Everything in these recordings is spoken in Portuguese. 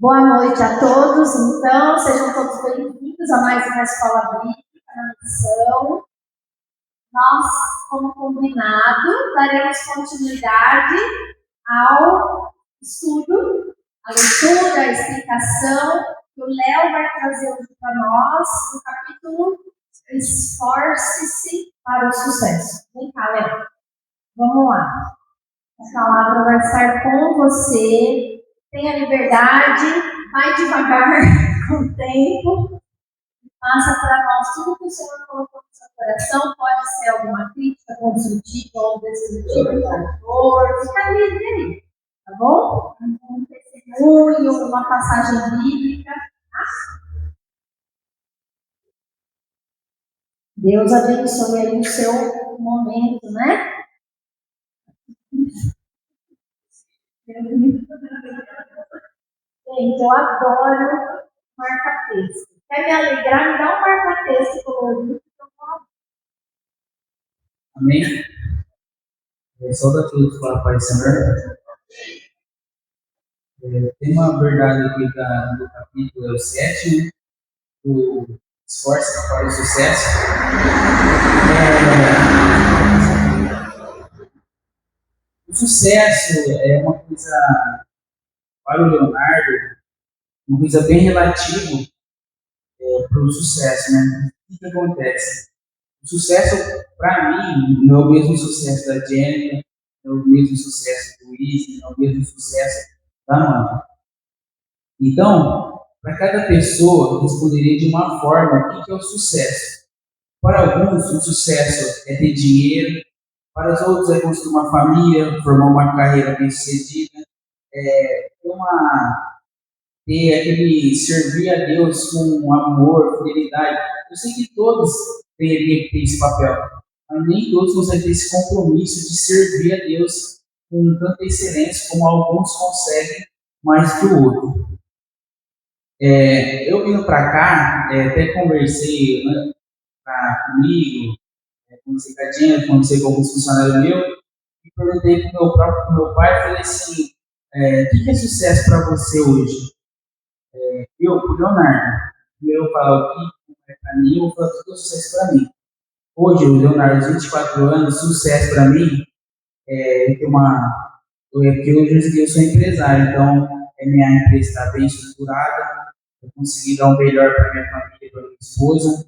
Boa noite a todos, então, sejam todos bem-vindos a mais uma Escola Bíblica na Missão. Nós, como combinado, daremos continuidade ao estudo, a leitura, a explicação que o Léo vai trazer hoje para nós, no capítulo Esforce-se para o Sucesso. Vem cá, Léo. Vamos lá. A palavra vai estar com você. Tenha liberdade, vai devagar com o tempo, passa para nós tudo que o Senhor colocou no seu coração, pode ser alguma crítica construtiva ou destrutiva, fica livre aí, tá bom? Um testemunho, uma passagem bíblica. Deus abençoe aí o seu momento, né? Gente, eu adoro marca-texto. Quer me alegrar? Me dá um marca-texto colorido. Amém? Saúde a todos para a paz do Senhor. Tem uma verdade aqui do capítulo 7, do Esforço para o Sucesso. O sucesso é uma coisa, para o Leonardo, uma coisa bem relativa para o sucesso, né? O que acontece? O sucesso, para mim, não é o mesmo sucesso da Jennifer, não é o mesmo sucesso do Luiz, não é o mesmo sucesso da mãe. Então, para cada pessoa, eu responderia de uma forma o que é o sucesso. Para alguns, o sucesso é ter dinheiro, para os outros é construir uma família, formar uma carreira bem-sucedida, ter aquele servir a Deus com amor, fidelidade. Eu sei que todos teriam que ter esse papel, mas nem todos conseguem ter esse compromisso de servir a Deus com tanta excelência como alguns conseguem mais que o outro. Eu vindo para cá, até conversei comigo, conversei com a Jennifer, conversei com alguns funcionários meus, e perguntei para o meu pai, falei assim, o que é sucesso para você hoje? Pro Leonardo, eu falo o que é para mim, eu vou falar o que é sucesso para mim. Hoje, o Leonardo, 24 anos, sucesso para mim porque hoje eu sou empresário, então minha empresa está bem estruturada, eu consegui dar o melhor para minha família, para minha esposa,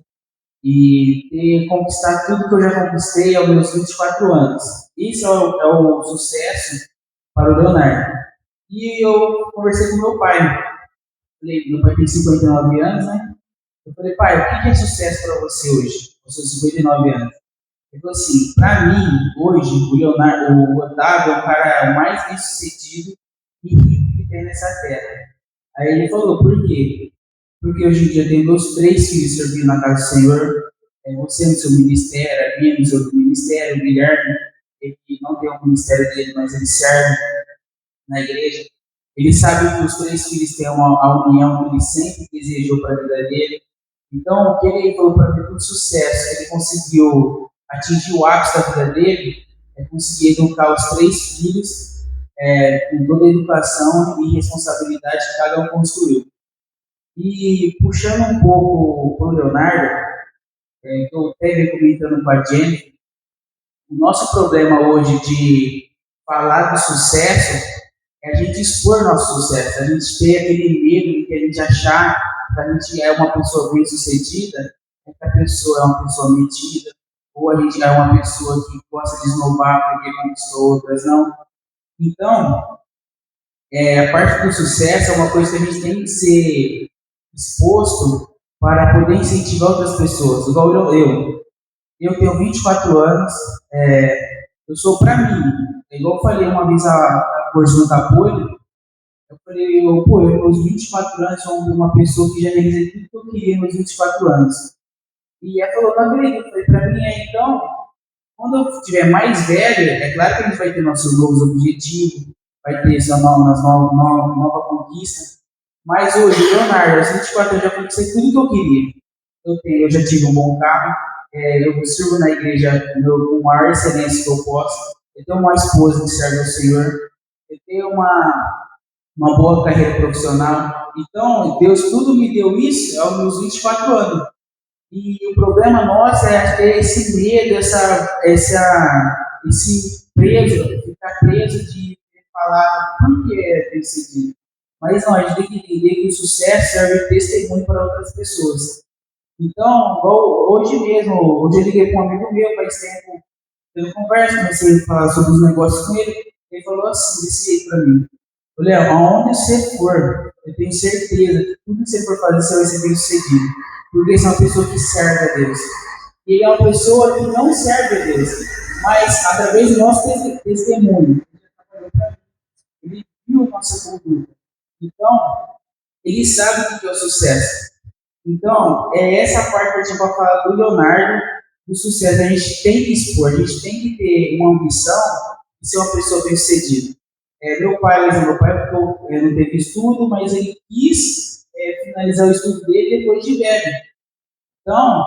e conquistar tudo que eu já conquistei aos meus 24 anos. Isso é o sucesso para o Leonardo. E eu conversei com meu pai. Meu pai tem 59 anos, né? Eu falei, pai, o que é sucesso para você hoje, aos seus 59 anos? Ele falou assim, para mim, hoje, o Otávio é o cara mais bem-sucedido e rico que tem nessa terra. Aí ele falou, por quê? Porque hoje em dia tem meus 3 filhos servindo na casa do Senhor, você no seu ministério, a minha no seu ministério, o Guilherme, ele não tem um ministério dele, mas ele serve na igreja. Ele sabe que os 3 filhos têm a união que ele sempre desejou para a vida dele. Então, o que ele falou para mim, com sucesso, que ele conseguiu atingir o ápice da vida dele, conseguir educar os 3 filhos com toda a educação e responsabilidade que cada um construiu. E puxando um pouco para o Leonardo, que eu até comentando com a Jennifer, o nosso problema hoje de falar do sucesso é a gente expor nosso sucesso, a gente ter aquele medo de que a gente achar que a gente é uma pessoa bem-sucedida, que a pessoa é uma pessoa metida, ou a gente é uma pessoa que gosta de esnobar porque conquistou outras, não. Então, a parte do sucesso é uma coisa que a gente tem que ser exposto para poder incentivar outras pessoas. Igual eu tenho 24 anos, eu sou para mim, igual eu falei uma vez a coisa no apoio, eu falei, meus 24 anos sou uma pessoa que já realizei tudo que eu queria nos 24 anos. E ela falou, não acredito, eu falei, para mim então, quando eu estiver mais velho, é claro que a gente vai ter nossos novos objetivos, vai ter essa nova conquista, mas hoje, Leonardo, aos 24 anos, eu já conquistei tudo que eu queria. Eu já tive um bom carro, eu sirvo na igreja com a maior excelência que eu posso, eu tenho uma esposa que serve ao Senhor, eu tenho uma boa carreira profissional. Então, Deus tudo me deu isso aos meus 24 anos. E o problema nosso é esse medo, esse preso, ficar preso de falar por que é decidido. Mas não, a gente tem que entender que o sucesso serve de testemunho para outras pessoas. Então, hoje mesmo, hoje eu liguei para um amigo meu, faz tempo, eu converso, comecei a falar sobre os negócios com ele, ele falou assim, desse jeito para mim, Léo, aonde você for, eu tenho certeza que tudo que você for fazer, você vai ser bem sucedido. Porque você é uma pessoa que serve a Deus. E ele é uma pessoa que não serve a Deus, mas através do nosso testemunho, ele viu a nossa conduta. Então, ele sabe o que é o sucesso. Então, é essa parte que a gente vai falar do Leonardo, do sucesso. A gente tem que expor, a gente tem que ter uma ambição de ser uma pessoa bem-sucedida. Meu pai não teve estudo, mas ele quis finalizar o estudo dele depois de velho. Então,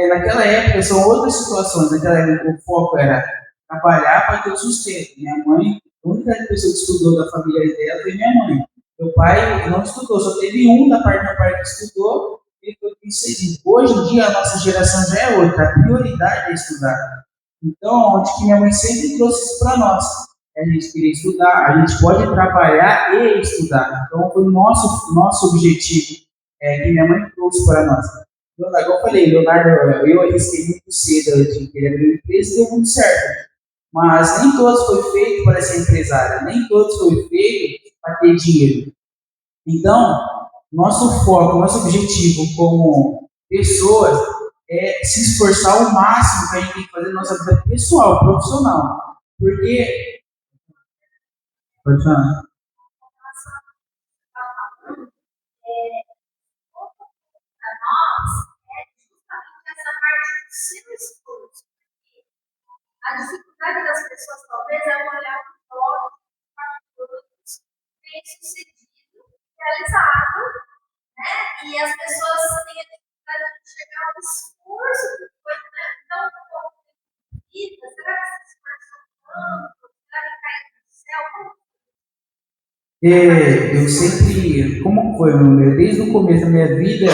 naquela época são outras situações. Naquela época o foco era trabalhar para ter o sustento. Minha mãe, a única pessoa que estudou da família dela foi minha mãe. Meu pai não estudou, só teve um da parte do meu pai que estudou, ele foi bem-sucedido. Hoje em dia a nossa geração já é outra, a prioridade é estudar. Então, onde que minha mãe sempre trouxe isso para nós. A gente queria estudar, a gente pode trabalhar e estudar. Então, foi o nosso objetivo que minha mãe trouxe para nós. Igual eu falei, Leonardo, eu arrisquei muito cedo, eu tinha que ele abrir uma empresa e deu muito certo. Mas nem todos foi feito para ser empresário, nem todos foi feito para ter dinheiro. Então, nosso foco, nosso objetivo como pessoas é se esforçar ao máximo que a gente tem que fazer na nossa vida pessoal, profissional. Porque. Pode falar. Para nós, é justamente essa parte do seu esforço. A dificuldade das pessoas, talvez, é olhar para outros bem-sucedido, realizado, né? E as pessoas têm a dificuldade de chegar ao esforço que foi, né? Então, vida, será que se esforçou tanto? Será que caiu do céu? Eu sempre, como foi, meu, desde o começo da minha vida,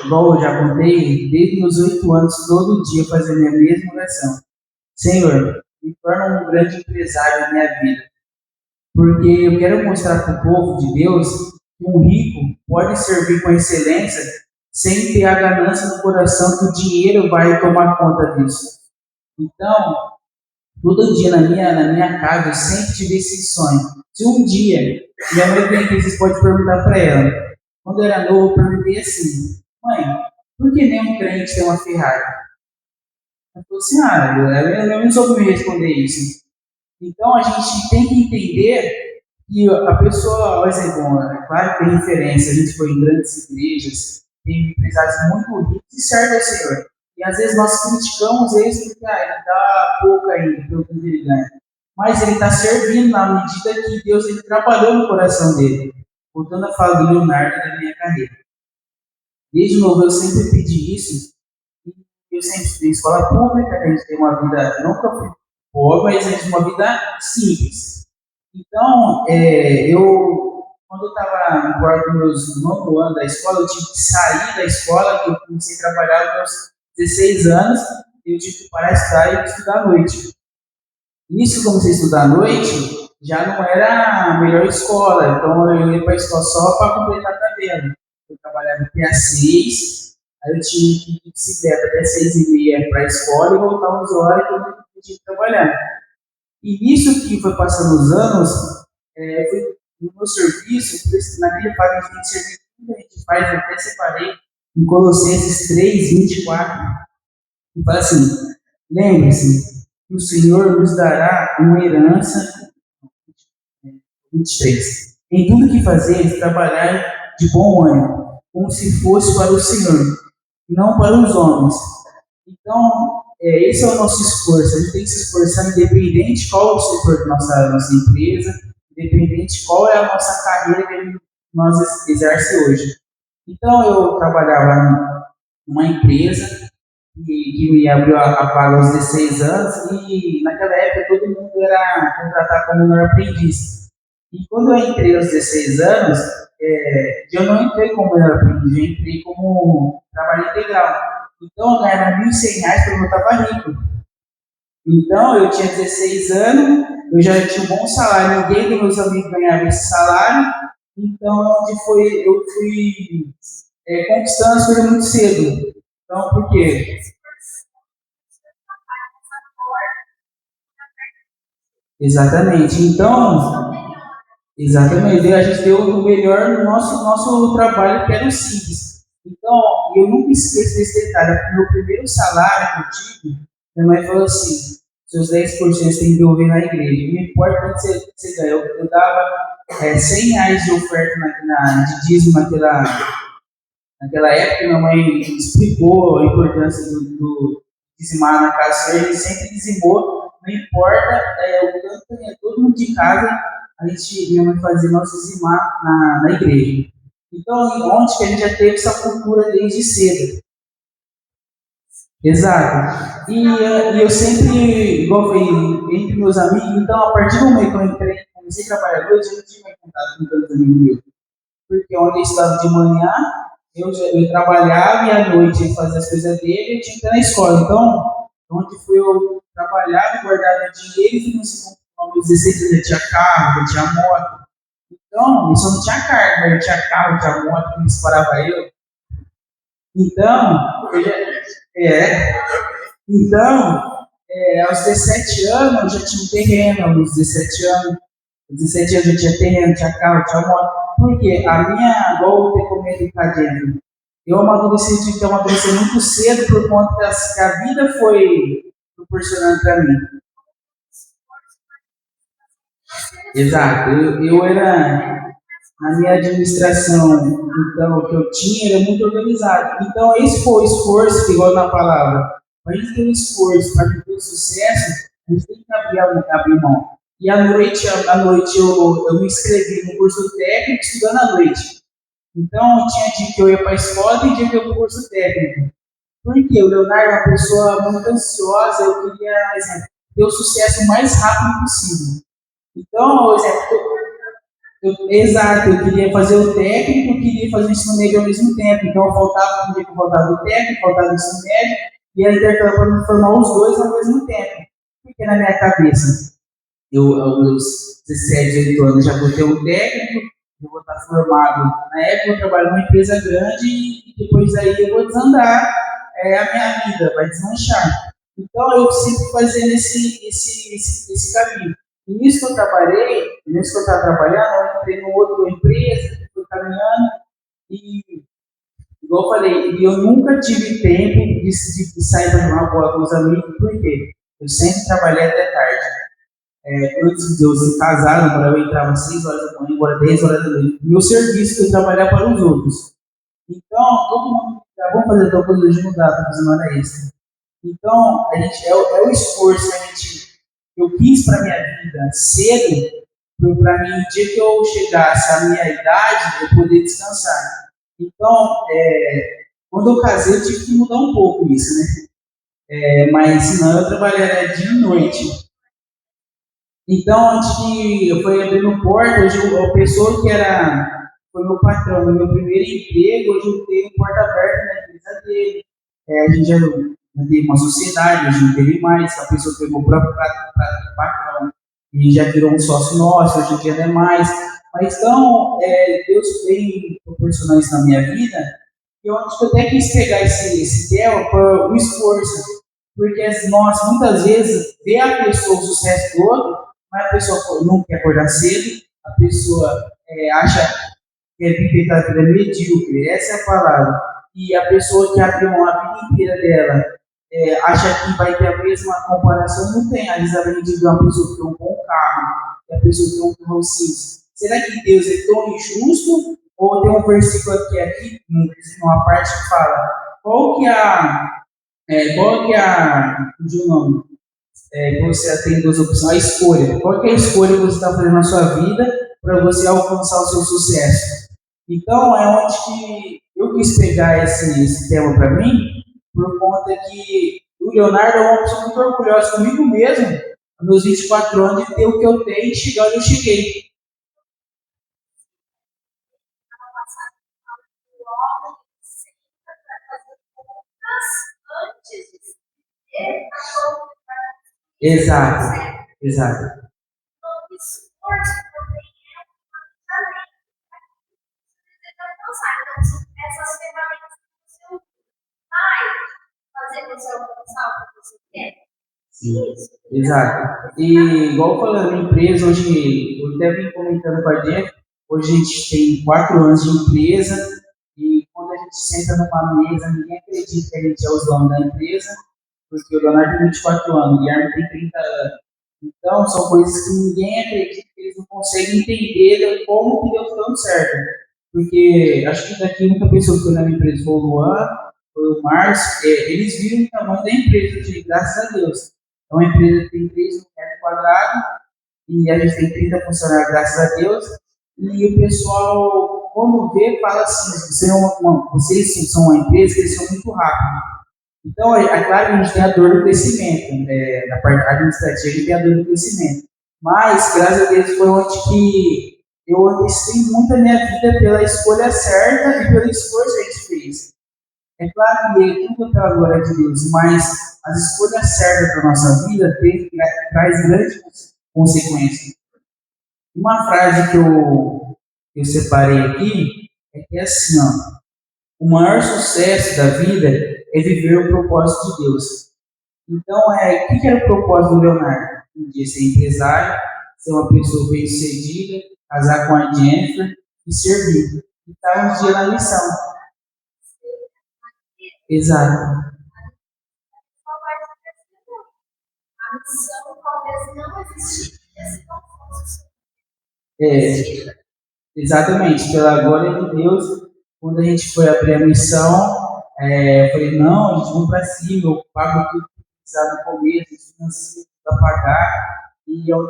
igual eu já contei, desde meus 8 anos, todo dia fazia a minha mesma oração. Senhor, me torna um grande empresário na minha vida. Porque eu quero mostrar para o povo de Deus que um rico pode servir com excelência sem ter a ganância no coração que o dinheiro vai tomar conta disso. Então, todo dia na minha casa eu sempre tive esse sonho. Se um dia, minha mãe vem aqui, vocês podem perguntar para ela. Quando eu era novo, eu perguntei assim, mãe, por que nenhum crente tem uma Ferrari? Ela falou assim, eu não soube me responder isso. Então a gente tem que entender que a pessoa, por exemplo, é claro que tem referência, a gente foi em grandes igrejas, tem empresários muito ricos e servem ao Senhor. E às vezes nós criticamos eles porque ele dá pouco ainda pelo que ele ganha. Mas ele está servindo na medida que Deus ele trabalhou no coração dele. Voltando a falar do Leonardo da minha carreira. Desde novo eu sempre pedi isso. Eu sempre estudei escola pública, a gente tem uma vida, nunca fui pobre, mas a gente tem uma vida simples. Então, quando eu estava no quarto do meus 9 anos da escola, eu tive que sair da escola, que eu comecei a trabalhar aos 16 anos, e eu tive que parar de estudar e estudar à noite. Nisso, que eu comecei a estudar à noite, já não era a melhor escola, então eu ia para a escola só para completar a tabela. Eu trabalhava até às 6, aí eu tinha que ir de bicicleta até 6h30 para a escola e voltar 11 horas que eu não podia trabalhar. E nisso que foi passando os anos, foi no meu serviço, por isso naquele fase a gente tem que servir tudo, a gente faz, eu até separei em Colossenses 3:24, e fala assim, lembre-se que o Senhor nos dará uma herança, 23, em tudo que fazeres, trabalhar de bom ânimo, como se fosse para o Senhor, e não para os homens. Então, esse é o nosso esforço. A gente tem que se esforçar independente de qual é o setor da nossa empresa, independente de qual é a nossa carreira que nós exercemos hoje. Então, eu trabalhava numa empresa que me abriu a vaga aos 16 anos e naquela época todo mundo era contratado como menor aprendiz. E quando eu entrei aos 16 anos, eu não entrei como melhor aprendiz, eu entrei como trabalho integral. Então, eu ganhava R$ 1.100 quando eu estava rico. Então, eu tinha 16 anos, eu já tinha um bom salário, ninguém dos meus amigos ganhava esse salário, então eu fui conquistando as coisas muito cedo. Então, por quê? Exatamente. Então, exatamente, a gente deu o melhor no nosso trabalho, que era o simples. Então, eu nunca esqueço desse detalhe. O meu primeiro salário que eu tive, minha mãe falou assim: seus 10% você tem que devolver na igreja. Não importa quanto você ganha. Eu dava R$ 100 de oferta de dízimo naquela época. Minha mãe explicou a importância do dizimar na casa. Ele sempre dizimou, não importa o tanto que todo mundo de casa, minha mãe fazia nós dizimar na igreja. Então, onde que a gente já teve essa cultura desde cedo. Exato. E eu sempre, igual eu falei, entre meus amigos, então a partir do momento que eu comecei a trabalhar à noite, eu não tinha mais contato com tantos amigos meus. Porque onde eu estava de manhã, eu trabalhava e à noite ele fazia as coisas dele e eu tinha que ir na escola. Então, onde fui eu trabalhava, guardava dinheiro e fui aos 16 anos, eu tinha carro, eu tinha moto. Então, eu só não tinha carro, mas eu tinha carro, eu tinha moto, que me disparava eu. Então, aos 17 anos eu já tinha um terreno, aos 17 anos. Aos 17 anos eu tinha terreno, tinha carro, tinha moto. Por quê? Igual eu te comento cá dentro, eu tive que amadurecer muito cedo por conta que a vida foi proporcionando para mim. Exato, eu era, na minha administração, então, o que eu tinha era muito organizado. Então, esse foi o esforço, igual na palavra, para a gente ter um esforço, para ter um sucesso, a gente tem que abrir mão. E à noite eu me inscrevi no curso técnico, estudando à noite. Então, tinha dia que eu ia para a escola e dia que eu ia para o curso técnico. Porque o Leonardo é uma pessoa muito ansiosa, eu queria, ter o sucesso o mais rápido possível. Então, por exemplo, exato, eu queria fazer o técnico, eu queria fazer o ensino médio ao mesmo tempo. Então, eu faltava um dia que eu faltava do técnico, faltava do ensino médio, e era intercalando para me formar os dois ao mesmo tempo. Porque na minha cabeça, aos 17, 18 anos, já vou ter um técnico, eu vou estar formado. Na época, eu trabalho numa empresa grande e depois aí eu vou desandar a minha vida, vai desmanchar. Então, eu sempre fazendo esse caminho. E nisso que eu trabalhei, nisso que eu estava trabalhando, eu entrei numa outra empresa, fui caminhando, e, igual eu falei, eu nunca tive tempo de sair para jogar bola com os amigos, por quê? Eu sempre trabalhei até tarde. Antes de eu casar, agora eu entrava às 6 horas da manhã, agora 10 horas da noite. Meu serviço foi trabalhar para os outros. Então, todo mundo, vamos fazer tal coisa de mudar, para fazer hora extra. Então, a gente, é o esforço que eu quis para a minha vida cedo, para mim, no dia que eu chegasse à minha idade, eu poder descansar. Então, quando eu casei, eu tive que mudar um pouco isso, né? Mas senão eu trabalharia dia e noite. Então, antes que eu fui abrindo porta, hoje a pessoa que foi meu patrão no meu primeiro emprego, hoje eu tenho porta aberta na empresa dele. A gente já teve uma sociedade, hoje não teve mais, a pessoa pegou o próprio patrão e já virou um sócio nosso, hoje em dia não é mais. Mas então, Deus vem proporcionando isso na minha vida, e eu acho que eu até quis pegar esse tema para o esforço, porque nós muitas vezes vê a pessoa o sucesso do outro, mas a pessoa não quer acordar cedo, a pessoa acha que a vida é medíocre, essa é a palavra. E a pessoa que abriu a vida inteira dela acha que vai ter a mesma comparação, não tem. Às vezes a gente vê uma pessoa que tem um bom carro, e a pessoa que tem um carro simples. Será que Deus é tão injusto? Ou tem um versículo aqui numa parte que fala qual que é o nome? Você tem duas opções, a escolha. Qual é a escolha que você está fazendo na sua vida para você alcançar o seu sucesso? Então, é onde que eu quis pegar esse tema para mim, por conta que o Leonardo é uma pessoa muito orgulhosa comigo mesmo, aos meus 24 anos, de ter o que eu tenho e chegar onde eu cheguei. homem senta para fazer contas antes de se ter a conta para Exato, exato. o esforço também é um planejamento para que você deseja alcançar. Então, essas ferramentas que você usa vai fazer você alcançar o que você quer. Sim, exato. E igual falando em empresa, hoje, eu até vim comentando com a gente, hoje a gente tem 4 anos de empresa e quando a gente senta numa mesa, ninguém acredita que a gente é os donos da empresa, porque o Leonardo tem 24 anos, o Guilherme tem 30 anos. Então, são coisas que ninguém acredita, que eles não conseguem entender como que deu tão certo. Porque acho que daqui a única pessoa que foi na minha empresa foi o Luan, foi o Márcio, eles viram o tamanho da empresa, gente, graças a Deus. É uma empresa que tem 3 metros quadrados e a gente tem 30 funcionários, graças a Deus. E o pessoal, quando vê, fala assim: vocês são uma empresa que cresceu muito rápido. Então, é claro que a gente tem a dor do crescimento, na parte administrativa, a gente tem a dor do crescimento. Mas, graças a Deus, foi onde que eu investi muito a minha vida pela escolha certa e pelo esforço que a gente fez. É claro que tudo é pela glória de Deus, mas as escolhas certas para a nossa vida traz grandes consequências. Uma frase que eu separei aqui é que é assim, ó: o maior sucesso da vida é viver o propósito de Deus. Então, o que era o propósito do Leonardo? Um dia ser empresário, ser uma pessoa bem-sucedida, casar com a Jennifer e servir. E estar um dia na missão. Exato. A missão talvez não existiria se não fosse. Exatamente. Pela glória de Deus, quando a gente foi abrir a missão, eu falei: não, a gente vamos para cima, eu pago tudo que precisar no começo, financeiro para pagar. E ao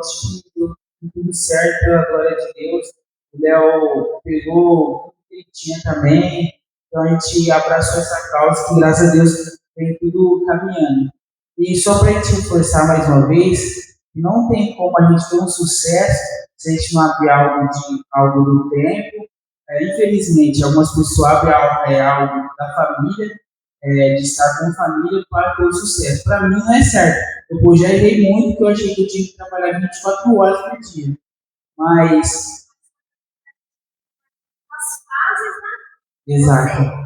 deu tudo certo pela glória de Deus. O Léo pegou tudo que ele tinha também. Então a gente abraçou essa causa que, graças a Deus, vem tudo caminhando. E só para a gente reforçar mais uma vez, não tem como a gente ter um sucesso se a gente não abrir algo do tempo. Infelizmente, algumas pessoas abrem algo da família, de estar com família para ter o sucesso. Para mim não é certo. Eu já errei muito, porque eu achei que eu tinha que trabalhar 24 horas por dia. Mas. As fases, né? Exato. Não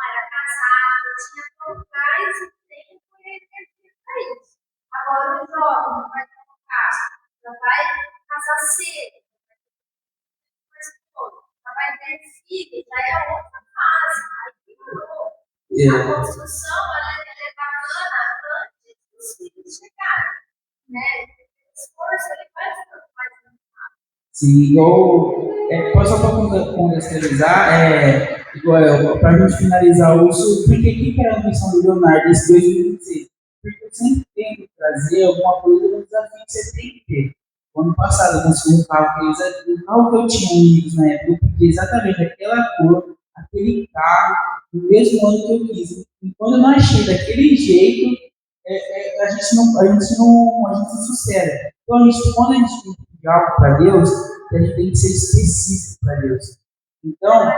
era casado, tinha locais e tempo e energia para isso. Agora o jovem vai ter um caso, já vai casar cedo, já vai ter filho, já é outra fase, aí piorou. A construção ela é bacana antes dos filhos chegarem, né? O esforço ele vai ficando mais rápido. Sim, igual. Só para contextualizar, para a gente finalizar o uso, por que era a missão do Leonardo esse 2026? Porque eu sempre tento trazer alguma coisa no desafio que você tem que ter. O ano passado eu consegui um carro que eu tinha amigos na época, eu pedi exatamente aquela cor, aquele carro, no mesmo ano que eu quis. E quando eu não achei daquele jeito, a gente não se sucede. Então, quando a gente tem que pedir algo para Deus, a gente tem que ser específico para Deus. Então,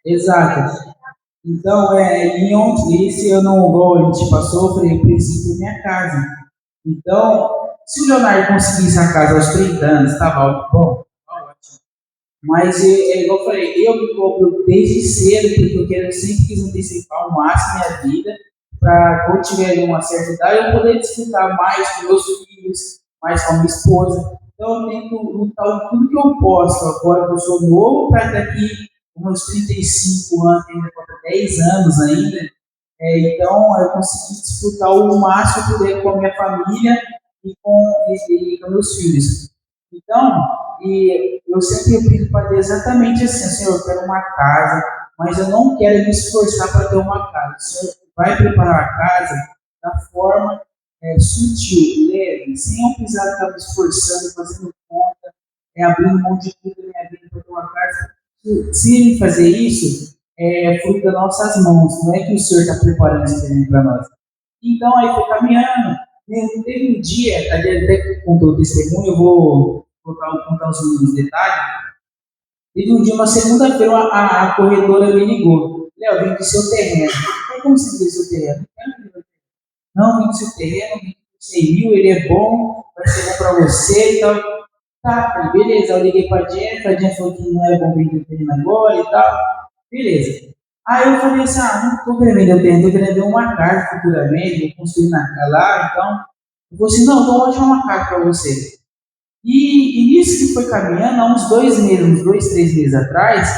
exato. Então, esse ano, igual a gente passou, eu falei: eu preciso ter minha casa. Então, se o Leonardo conseguisse a casa aos 30 anos, estava bom, ótimo. Mas, igual eu falei, eu me cobro desde cedo, porque eu sempre quis antecipar ao máximo minha vida, para quando tiver uma certa idade, eu poder desfrutar mais com meus filhos, mais com a minha esposa. Então, eu tenho que lutar tudo que eu posso agora que eu sou novo, para daqui uns 35 anos, ainda falta 10 anos ainda. Então, eu consegui desfrutar o máximo poder com a minha família e com meus filhos. Então, eu sempre pedi para Deus exatamente assim: Senhor, eu quero uma casa, mas eu não quero me esforçar para ter uma casa. O Senhor vai preparar a casa da forma sutil, leve, sem eu precisar estar me esforçando, fazendo conta, abrindo mão de tudo da minha vida para ter uma casa. Se ele fazer isso, é fruto das nossas mãos, não é que o Senhor está preparando esse para nós. Então, aí foi caminhando. Teve um dia, até que contou o testemunho, eu vou contar os mínimos detalhes. Teve um dia, uma segunda-feira, a corretora me ligou. Léo, vim do seu terreno. Aí, como você vem do seu terreno? Não, vim do seu terreno, vim do 100 mil, ele é bom, vai ser bom para você e tal. Tá, falei, beleza. Eu liguei pra Jennifer, a Jennifer falou que não era bom vender o terreno agora e tal. Beleza. Aí eu falei assim, não tô querendo vender o terreno, tô querendo vender uma casa futuramente, vou construir lá, então. Eu falei assim, não, então eu vou achar uma casa para você. E nisso que foi caminhando, há uns 2 meses, uns 2, 3 meses atrás,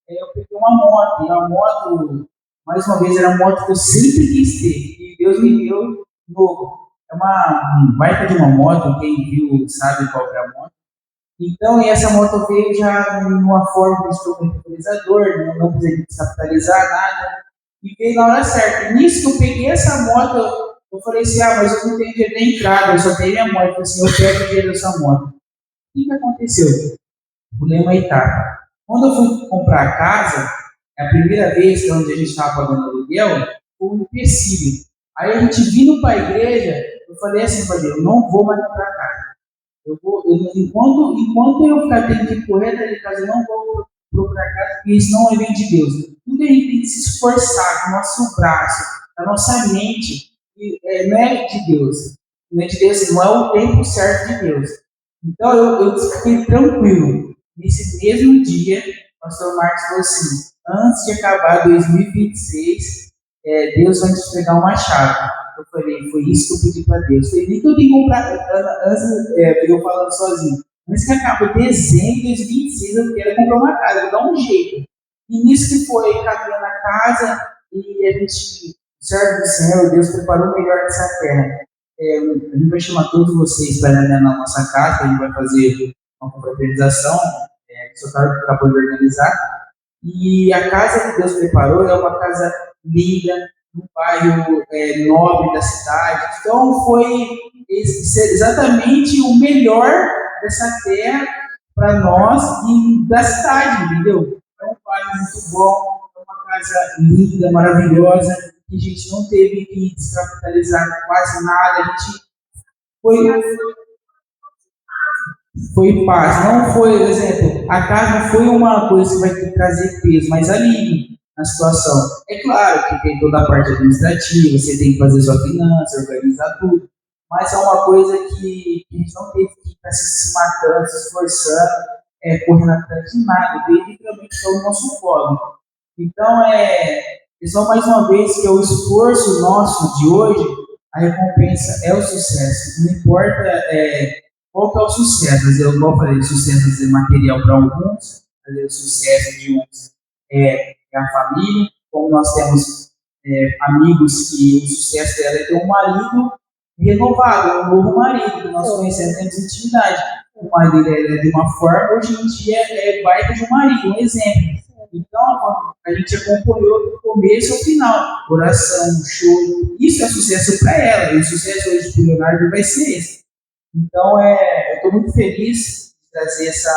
eu peguei uma moto, e a moto, mais uma vez, era uma moto que eu sempre quis ter, e Deus me deu novo. É uma baita de uma moto, quem viu sabe qual é a moto. Então, e essa moto veio já numa forma de temporizador, não precisei descapitalizar nada, e veio na hora certa. E nisso que eu peguei essa moto, eu falei assim, mas eu não tenho dinheiro da entrada, eu só tenho minha moto. Eu falei assim, eu pego o dinheiro dessa moto. O que aconteceu? Pulei uma etapa. Quando eu fui comprar a casa, a primeira vez que onde a gente estava pagando aluguel, foi um empecilho. Aí a gente vindo para a igreja, eu falei assim para Deus, eu não vou mais comprar casa. Enquanto eu ficar tendo que correr atrás de casa, eu não vou procurar casa, porque isso não vem de Deus. Tudo a gente tem que se esforçar com o nosso braço, a nossa mente, não é de Deus. Não é de Deus, não é o tempo certo de Deus. Então eu fiquei tranquilo. Nesse mesmo dia, o pastor Marcos falou assim: antes de acabar 2026, Deus vai te entregar uma chave. Eu falei, foi isso que eu pedi para Deus. Falei, nem que eu tenho que comprar, antes, eu falando sozinho, antes que acabe dezembro de 2026, eu quero comprar uma casa, vou dar um jeito. E nisso que foi caminhando a casa, e a gente, servo do Senhor, Deus preparou o melhor dessa terra. A gente vai chamar todos vocês para ir na nossa casa, a gente vai fazer uma confraternização, que o senhor acabou de organizar. E a casa que Deus preparou é uma casa linda, num bairro nobre da cidade. Então foi exatamente o melhor dessa terra para nós e da cidade, entendeu? É um bairro muito bom, é uma casa linda, maravilhosa, que a gente não teve que descapitalizar quase nada, a gente foi paz, não foi, por exemplo, a casa não foi uma coisa que vai ter que trazer peso, mas alívio na situação. É claro que tem toda a parte administrativa, você tem que fazer sua finança, organizar tudo, mas é uma coisa que a gente não teve que ficar se matando, se esforçando, correndo atrás de nada, veio literalmente pelo nosso colo. Então, só mais uma vez que é o esforço nosso de hoje, a recompensa é o sucesso. Não importa qual que é o sucesso. Às vezes, eu falei, sucesso é material para alguns, às vezes o sucesso de uns é a família, como nós temos amigos que o sucesso dela é ter um marido renovado, um novo marido, que nós conhecemos, temos intimidade. O marido dele é de uma forma, hoje em dia é baita de um marido, um exemplo. Então, a gente acompanhou do começo ao final, oração, choro, isso é sucesso para ela, e o sucesso hoje para o Leonardo vai ser esse. Então, eu estou muito feliz de trazer esse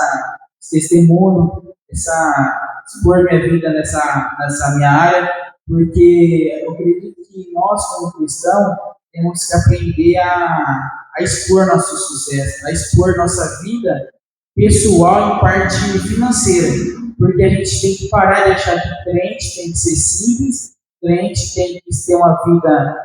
testemunho, expor minha vida nessa minha área, porque eu acredito que nós, como cristãos, temos que aprender a expor nosso sucesso, a expor nossa vida pessoal e parte financeira, porque a gente tem que parar de achar que crente tem que ser simples, crente tem que ter uma vida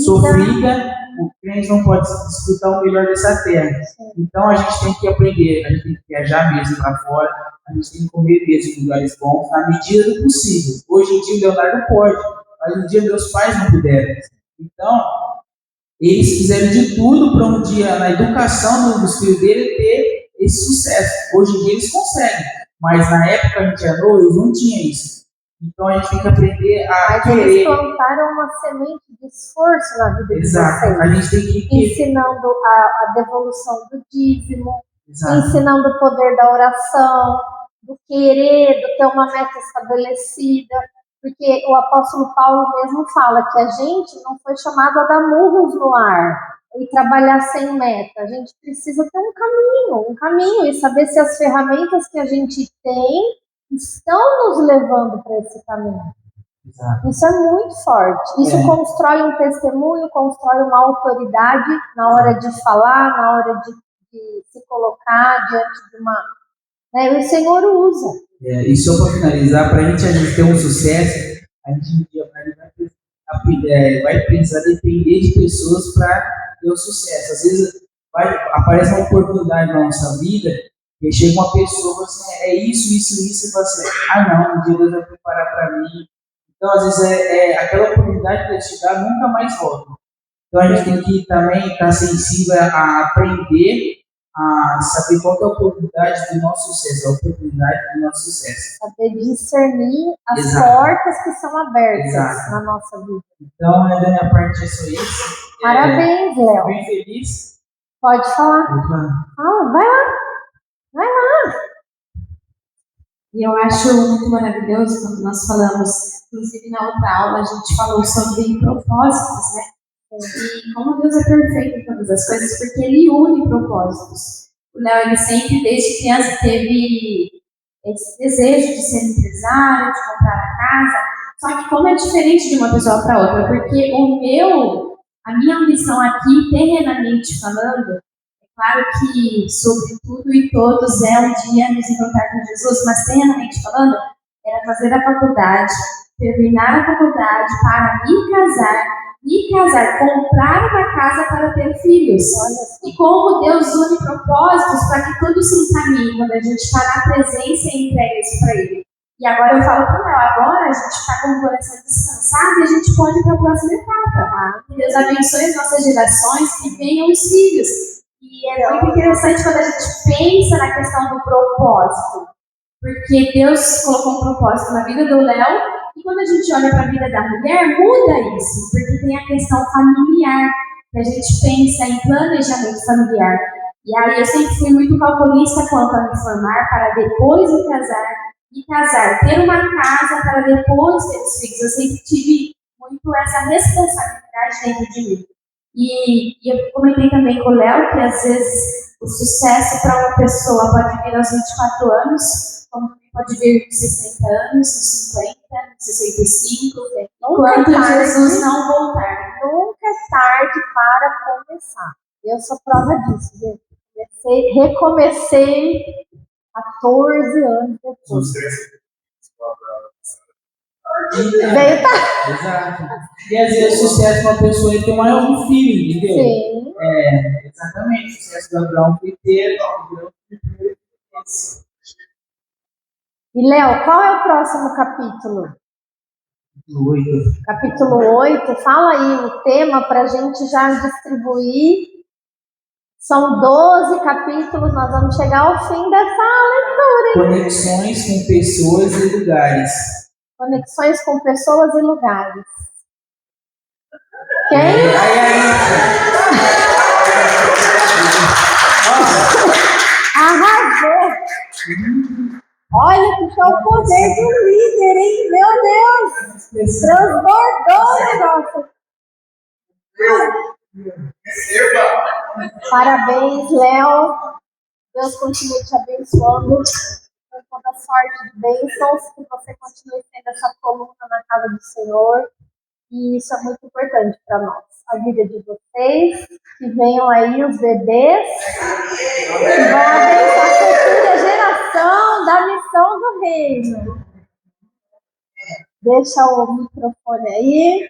sofrida, o crente não pode disputar o melhor dessa terra. Então a gente tem que aprender, a gente tem que viajar mesmo para fora, a gente tem que comer mesmo em lugares bons, na medida do possível. Hoje em dia o Leonardo pode, mas um dia meus pais não puderam. Então, eles fizeram de tudo para um dia, na educação dos filhos dele, ter esse sucesso. Hoje em dia eles conseguem, mas na época a gente era novo, eles não tinham isso. Então a gente tem que aprender a querer. Eles plantaram uma semente de esforço na vida de vocês. A gente tem que ensinando a devolução do dízimo, Exato. Ensinando o poder da oração, do querer, do ter uma meta estabelecida. Porque o apóstolo Paulo mesmo fala que a gente não foi chamado a dar murros no ar e trabalhar sem meta. A gente precisa ter um caminho e saber se as ferramentas que a gente tem estão nos levando para esse caminho. Exato. Isso é muito forte. Isso constrói um testemunho, constrói uma autoridade na hora de falar, na hora de se colocar diante Né? E o Senhor usa. E só para finalizar, para a gente às vezes ter um sucesso, a gente um dia vai precisar depender de pessoas para ter o sucesso. Às vezes aparece uma oportunidade na nossa vida e chega uma pessoa e fala assim, é isso, e fala assim, não, um dia Deus vai preparar para mim. Então, às vezes, aquela oportunidade que Deus te dá nunca mais volta. Então, a gente tem que também estar sensível a aprender a saber qual é a oportunidade do nosso sucesso, a oportunidade do nosso sucesso. Saber discernir as Exato. Portas que são abertas Exato. na nossa vida. Então, da minha parte, é só isso. Parabéns, Léo. Bem feliz. Pode falar. Opa. Vai lá. E eu acho muito maravilhoso quando nós falamos, inclusive na outra aula, a gente falou sobre propósitos, né? E como Deus é perfeito em todas as coisas, porque Ele une propósitos. O Léo, ele sempre, desde criança, teve esse desejo de ser empresário, de comprar a casa. Só que como é diferente de uma pessoa para outra, porque a minha ambição aqui, terrenamente falando, é claro que sobre tudo e todos é um dia nos encontrar com Jesus, mas terrenamente falando, era fazer a faculdade, terminar a faculdade para me casar, comprar uma casa para ter filhos. E como Deus une propósitos para que tudo se encaminhe quando a gente está na presença e entrega isso para Ele. E agora eu falo para o Léo, agora a gente está com o coração descansado e a gente pode ir para a próxima etapa. Que Deus abençoe as nossas gerações, que venham os filhos. E é muito interessante quando a gente pensa na questão do propósito. Porque Deus colocou um propósito na vida do Léo, e quando a gente olha para a vida da mulher, muda isso, porque tem a questão familiar, que a gente pensa em planejamento familiar. E aí eu sempre fui muito calculista quanto a me formar para depois me casar, ter uma casa para depois ter os filhos. Eu sempre tive muito essa responsabilidade dentro de mim. E eu comentei também com o Léo que às vezes o sucesso para uma pessoa pode vir aos 24 anos, como pode vir com 60 anos, com 50, com 65, enquanto Jesus não voltar. Nunca é tarde para começar. Eu sou prova disso, gente. Recomecei 14 anos depois. Veio tarde. Exato. E às vezes o sucesso de uma pessoa é ter um filho, entendeu? Sim. Exatamente. O sucesso do Abraão foi ter E Léo, qual é o próximo capítulo? 8. Capítulo 8. Fala aí o tema para a gente já distribuir. São 12 capítulos, nós vamos chegar ao fim dessa leitura, hein? Conexões com pessoas e lugares. Conexões com pessoas e lugares. Quem? Arrasou! Olha que foi o poder do líder, hein? Meu Deus! Transbordou o negócio. Parabéns, Léo. Deus continue te abençoando com toda sorte de bênçãos, que você continue sendo essa coluna na casa do Senhor. E isso é muito importante para nós. A vida de vocês, que venham aí os bebês, que vão abençoar a futura geração da missão do reino. Deixa o microfone aí.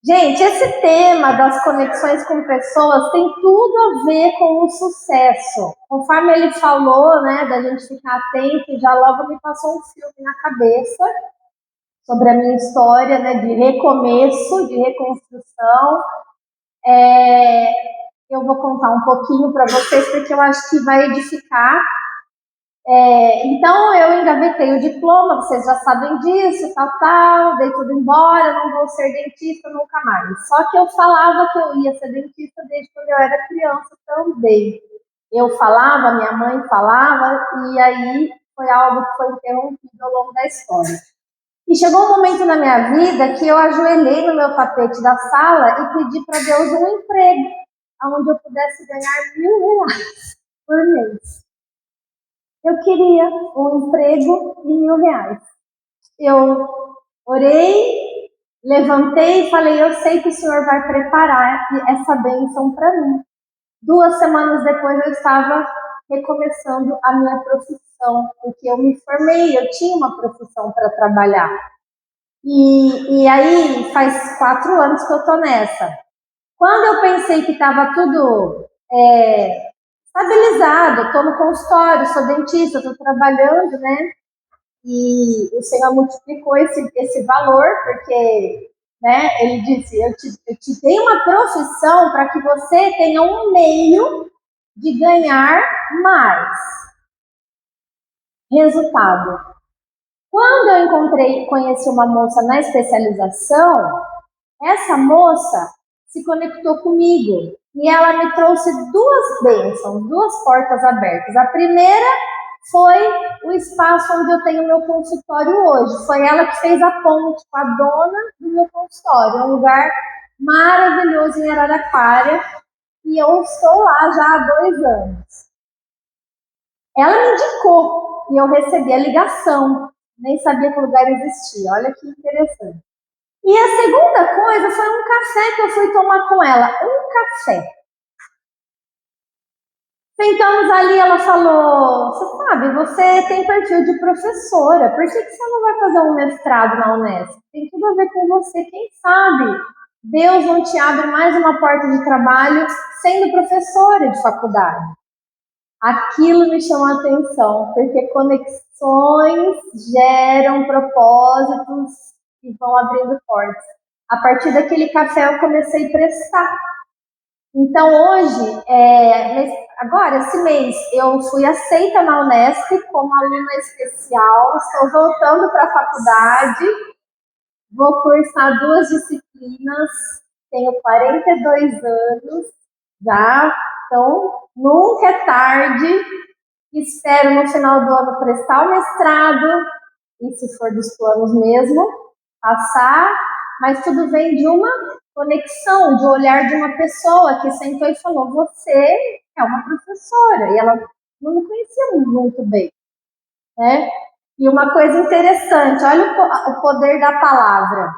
Gente, esse tema das conexões com pessoas tem tudo a ver com o sucesso. Conforme ele falou, né, da gente ficar atento, já logo me passou um filme na cabeça sobre a minha história, né, de recomeço, de reconstrução. Eu vou contar um pouquinho para vocês, porque eu acho que vai edificar. Então, eu engavetei o diploma, vocês já sabem disso, dei tudo embora, não vou ser dentista nunca mais. Só que eu falava que eu ia ser dentista desde quando eu era criança também. Eu falava, minha mãe falava, e aí foi algo que foi interrompido ao longo da história. E chegou um momento na minha vida que eu ajoelhei no meu tapete da sala e pedi para Deus um emprego, onde eu pudesse ganhar R$1.000 por mês. Eu queria um emprego de R$1.000. Eu orei, levantei e falei, eu sei que o Senhor vai preparar essa bênção para mim. 2 semanas depois eu estava recomeçando a minha profissão. profissão, porque eu me formei, eu tinha uma profissão para trabalhar. E aí faz 4 anos que eu estou nessa. Quando eu pensei que estava tudo estabilizado, estou no consultório, sou dentista, estou trabalhando, né? E o Senhor multiplicou esse valor, porque, né, ele disse, eu te dei uma profissão para que você tenha um meio de ganhar mais. Resultado. Quando eu conheci uma moça na especialização, essa moça se conectou comigo e ela me trouxe 2 bênçãos, 2 portas abertas. A primeira foi o espaço onde eu tenho meu consultório hoje. Foi ela que fez a ponte com a dona do meu consultório. É um lugar maravilhoso em Araraquara e eu estou lá já há 2 anos. Ela me indicou e eu recebi a ligação. Nem sabia que o lugar existia. Olha que interessante. E a segunda coisa foi um café que eu fui tomar com ela. Um café. Sentamos ali, ela falou, você sabe, você tem perfil de professora, por que você não vai fazer um mestrado na Unesp? Tem tudo a ver com você, quem sabe Deus não te abre mais uma porta de trabalho sendo professora de faculdade. Aquilo me chamou a atenção, porque conexões geram propósitos e vão abrindo portas. A partir daquele café eu comecei a prestar. Então hoje, agora esse mês, eu fui aceita na Unesp como aluna especial, estou voltando para a faculdade, vou cursar 2 disciplinas, tenho 42 anos já, então nunca é tarde, espero no final do ano prestar o mestrado, e se for dos planos mesmo, passar, mas tudo vem de uma conexão, de olhar de uma pessoa que sentou e falou, você é uma professora, e ela não me conhecia muito bem, né? E uma coisa interessante, olha o poder da palavra.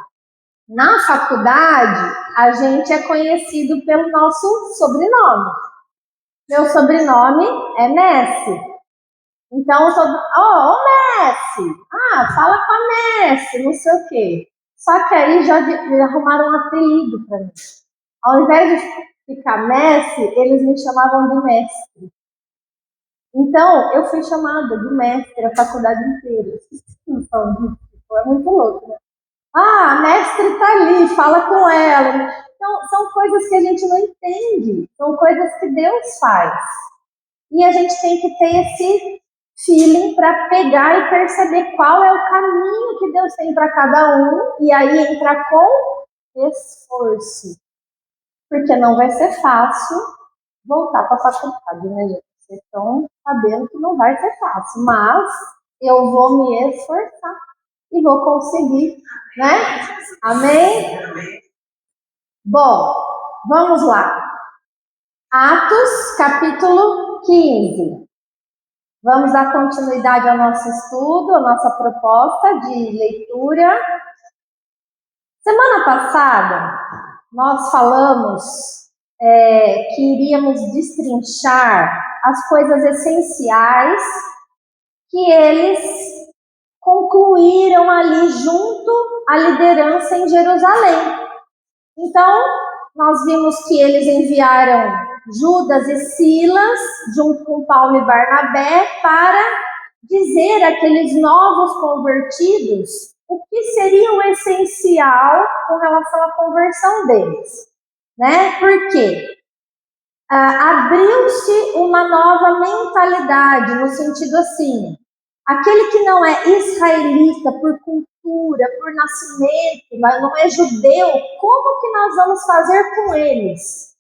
Na faculdade, a gente é conhecido pelo nosso sobrenome. Meu sobrenome é Messi. Então, Messi, fala com a Messi, não sei o quê. Só que aí já arrumaram um apelido para mim. Ao invés de ficar Messi, eles me chamavam de mestre. Então, eu fui chamada de mestre a faculdade inteira. Então, é muito louco, né? A mestre está ali, fala com ela. Então, são coisas que a gente não entende. São coisas que Deus faz. E a gente tem que ter esse feeling para pegar e perceber qual é o caminho que Deus tem para cada um e aí entrar com esforço. Porque não vai ser fácil voltar para a faculdade, né, gente? Vocês estão sabendo que não vai ser fácil, mas eu vou me esforçar e vou conseguir, né? Amém? Bom, vamos lá. Atos, capítulo 15. Vamos dar continuidade ao nosso estudo, à nossa proposta de leitura. Semana passada, nós falamos que iríamos destrinchar as coisas essenciais que eles concluíram ali junto à liderança em Jerusalém. Então, nós vimos que eles enviaram Judas e Silas, junto com Paulo e Barnabé, para dizer àqueles novos convertidos o que seria o essencial com relação à conversão deles, né? Por quê? Abriu-se uma nova mentalidade, no sentido assim, aquele que não é israelita por cultura, por nascimento, mas não é judeu, como que nós vamos fazer com eles?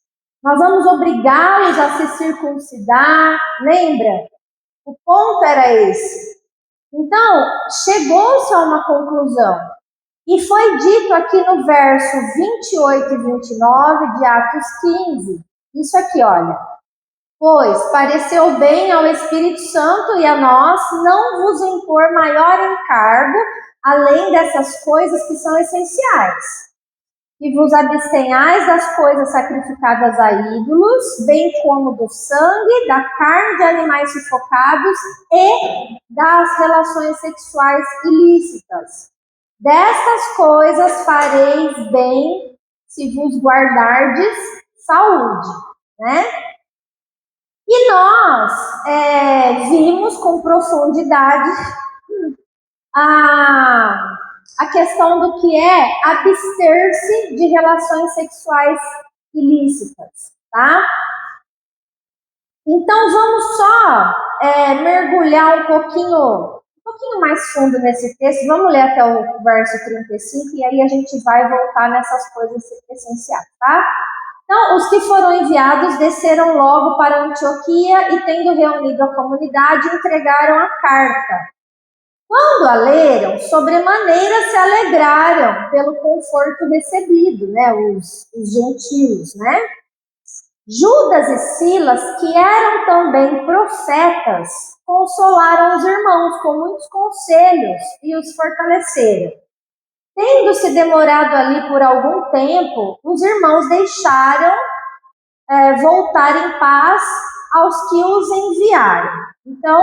Nós vamos obrigá-los a se circuncidar, lembra? O ponto era esse. Então, chegou-se a uma conclusão. E foi dito aqui no verso 28 e 29 de Atos 15. Isso aqui, olha. Pois pareceu bem ao Espírito Santo e a nós não vos impor maior encargo, além dessas coisas que são essenciais. que vos abstenhais das coisas sacrificadas a ídolos, bem como do sangue, da carne de animais sufocados e das relações sexuais ilícitas. Destas coisas fareis bem se vos guardardes saúde, né? E nós vimos com profundidade a questão do que é abster-se de relações sexuais ilícitas, tá? Então vamos só mergulhar um pouquinho mais fundo nesse texto. Vamos ler até o verso 35 e aí a gente vai voltar nessas coisas essenciais, tá? Então, os que foram enviados desceram logo para Antioquia e, tendo reunido a comunidade, entregaram a carta. Quando a leram, sobremaneira se alegraram pelo conforto recebido, né, os gentios, né? Judas e Silas, que eram também profetas, consolaram os irmãos com muitos conselhos e os fortaleceram. Tendo se demorado ali por algum tempo, os irmãos deixaram voltar em paz aos que os enviaram. Então,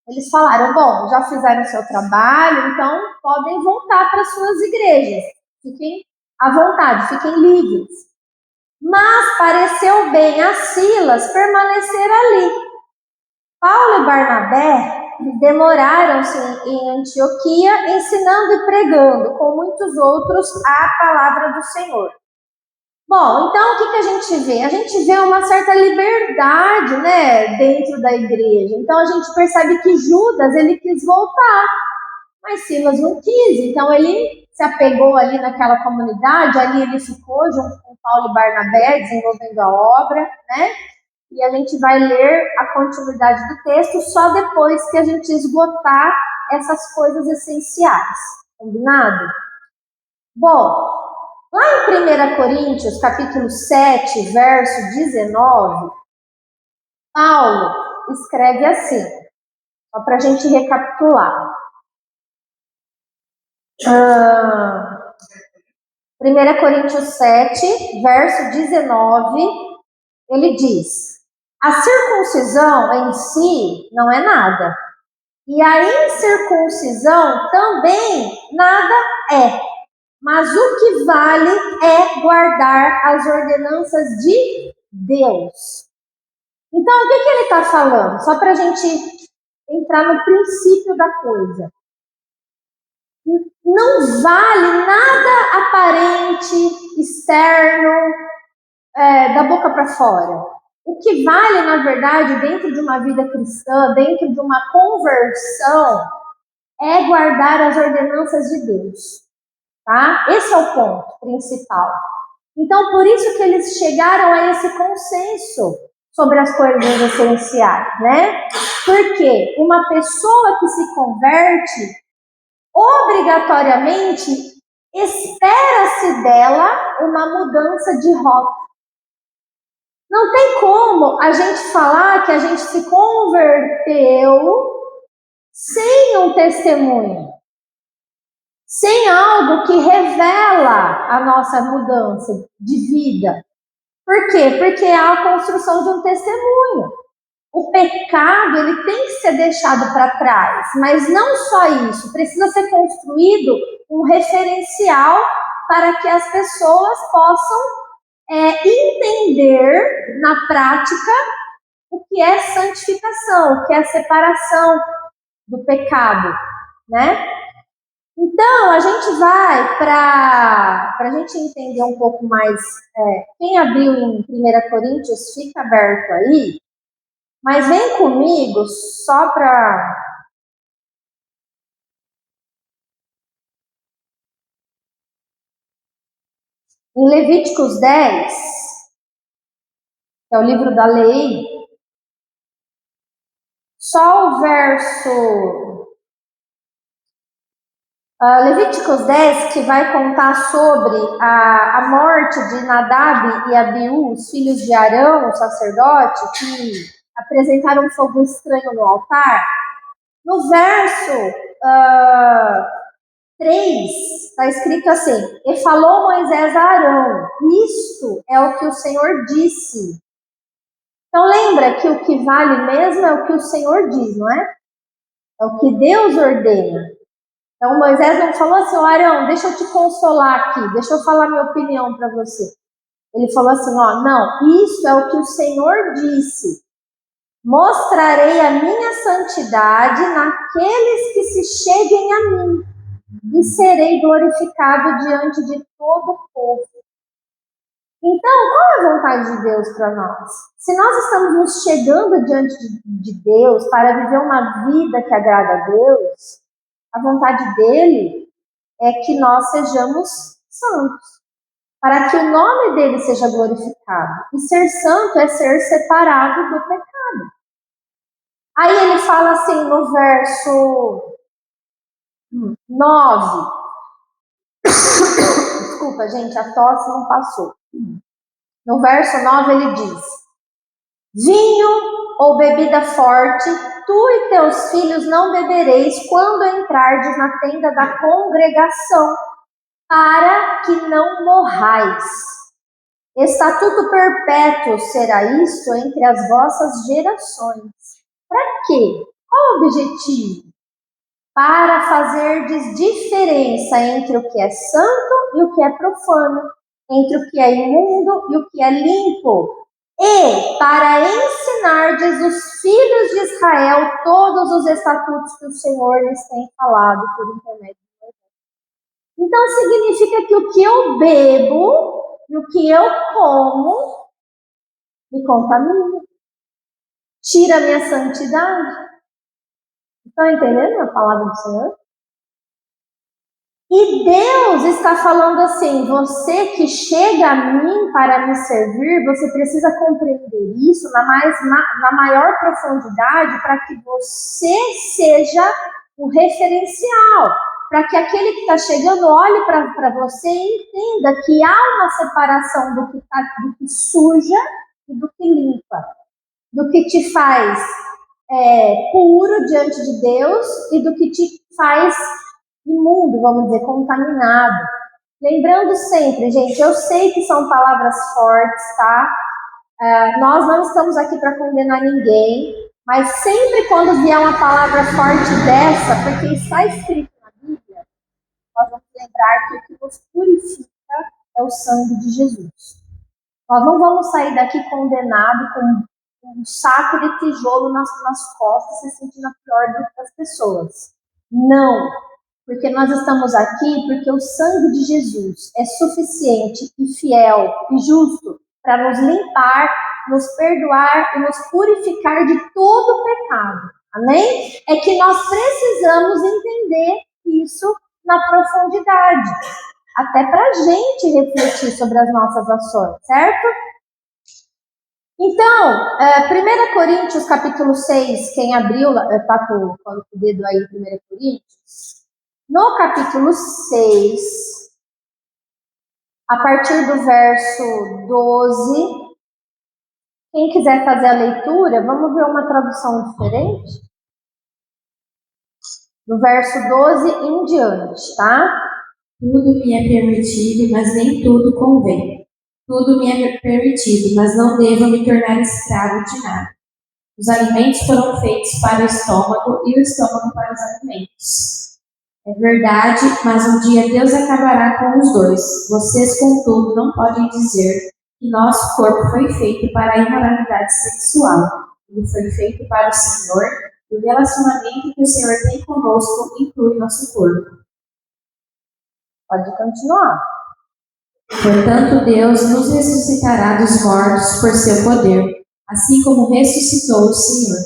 eles falaram, bom, já fizeram o seu trabalho, então podem voltar para suas igrejas. Fiquem à vontade, fiquem livres. Mas pareceu bem a Silas permanecer ali. Paulo e Barnabé demoraram-se em Antioquia, ensinando e pregando com muitos outros a palavra do Senhor. Bom, então o que a gente vê? A gente vê uma certa liberdade, né, dentro da igreja. Então a gente percebe que Judas, ele quis voltar, mas Silas não quis. Então ele se apegou ali naquela comunidade, ali ele ficou junto com Paulo e Barnabé, desenvolvendo a obra, né? E a gente vai ler a continuidade do texto só depois que a gente esgotar essas coisas essenciais. Combinado? Bom, lá em 1 Coríntios, capítulo 7, verso 19, Paulo escreve assim, só para a gente recapitular. 1 Coríntios 7, verso 19, ele diz: a circuncisão em si não é nada, e a incircuncisão também nada é, mas o que vale é guardar as ordenanças de Deus. Então, o que ele está falando? Só para a gente entrar no princípio da coisa. Não vale nada aparente, externo, da boca para fora. O que vale, na verdade, dentro de uma vida cristã, dentro de uma conversão, é guardar as ordenanças de Deus. Tá? Esse é o ponto principal. Então, por isso que eles chegaram a esse consenso sobre as coisas essenciais, né? Porque uma pessoa que se converte, obrigatoriamente, espera-se dela uma mudança de rota. Não tem como a gente falar que a gente se converteu sem um testemunho, sem algo que revela a nossa mudança de vida. Por quê? Porque há a construção de um testemunho. O pecado, ele tem que ser deixado para trás, mas não só isso, precisa ser construído um referencial para que as pessoas possam entender na prática o que é santificação, o que é separação do pecado, né? Então, a gente vai para a gente entender um pouco mais, quem abriu em 1 Coríntios, fica aberto aí, mas vem comigo só para... Em Levíticos 10, que é o livro da lei, só o verso... Levíticos 10, que vai contar sobre a morte de Nadab e Abiú, os filhos de Arão, o sacerdote, que apresentaram um fogo estranho no altar. No verso 3, está escrito assim: e falou Moisés a Arão, isto é o que o Senhor disse. Então lembra que o que vale mesmo é o que o Senhor diz, não é? É o que Deus ordena. Então Moisés não falou assim: Arão, deixa eu te consolar aqui, deixa eu falar minha opinião para você. Ele falou assim: não, isso é o que o Senhor disse. Mostrarei a minha santidade naqueles que se cheguem a mim, e serei glorificado diante de todo o povo. Então, qual é a vontade de Deus para nós? Se nós estamos nos chegando diante de Deus para viver uma vida que agrada a Deus, a vontade dele é que nós sejamos santos, para que o nome dele seja glorificado. E ser santo é ser separado do pecado. Aí ele fala assim no verso 9. Desculpa, gente, a tosse não passou. No verso 9 ele diz: vinho ou bebida forte, tu e teus filhos não bebereis quando entrardes na tenda da congregação, para que não morrais. Estatuto perpétuo será isto entre as vossas gerações. Para quê? Qual o objetivo? Para fazerdes diferença entre o que é santo e o que é profano, entre o que é imundo e o que é limpo, e para ensinardes os filhos de Israel todos os estatutos que o Senhor lhes tem falado por intermédio de Moisés. Então significa que o que eu bebo e o que eu como me contamina, tira a minha santidade. Estão entendendo a palavra do Senhor? E Deus está falando assim: você que chega a mim para me servir, você precisa compreender isso na maior profundidade, para que você seja o referencial, para que aquele que está chegando olhe para você e entenda que há uma separação do que suja e do que limpa, do que te faz puro diante de Deus e do que te faz imundo, vamos dizer, contaminado. Lembrando sempre, gente, eu sei que são palavras fortes, tá? Nós não estamos aqui para condenar ninguém, mas sempre quando vier uma palavra forte dessa, porque está escrito na Bíblia, nós vamos lembrar que o que nos purifica é o sangue de Jesus. Nós não vamos sair daqui condenado com um saco de tijolo nas costas, se sentindo a pior das pessoas. Não, porque nós estamos aqui porque o sangue de Jesus é suficiente e fiel e justo para nos limpar, nos perdoar e nos purificar de todo o pecado. Amém? É que nós precisamos entender isso na profundidade, até para a gente refletir sobre as nossas ações, certo? Então, 1 Coríntios capítulo 6, quem abriu, está com o dedo aí em 1 Coríntios, no capítulo 6, a partir do verso 12, quem quiser fazer a leitura, vamos ver uma tradução diferente? Do verso 12 em diante, tá? Tudo me é permitido, mas nem tudo convém. Tudo me é permitido, mas não devo me tornar escravo de nada. Os alimentos foram feitos para o estômago e o estômago para os alimentos. É verdade, mas um dia Deus acabará com os dois. Vocês, contudo, não podem dizer que nosso corpo foi feito para a imoralidade sexual. Ele foi feito para o Senhor, e o relacionamento que o Senhor tem conosco inclui nosso corpo. Pode continuar. Portanto, Deus nos ressuscitará dos mortos por seu poder, assim como ressuscitou o Senhor.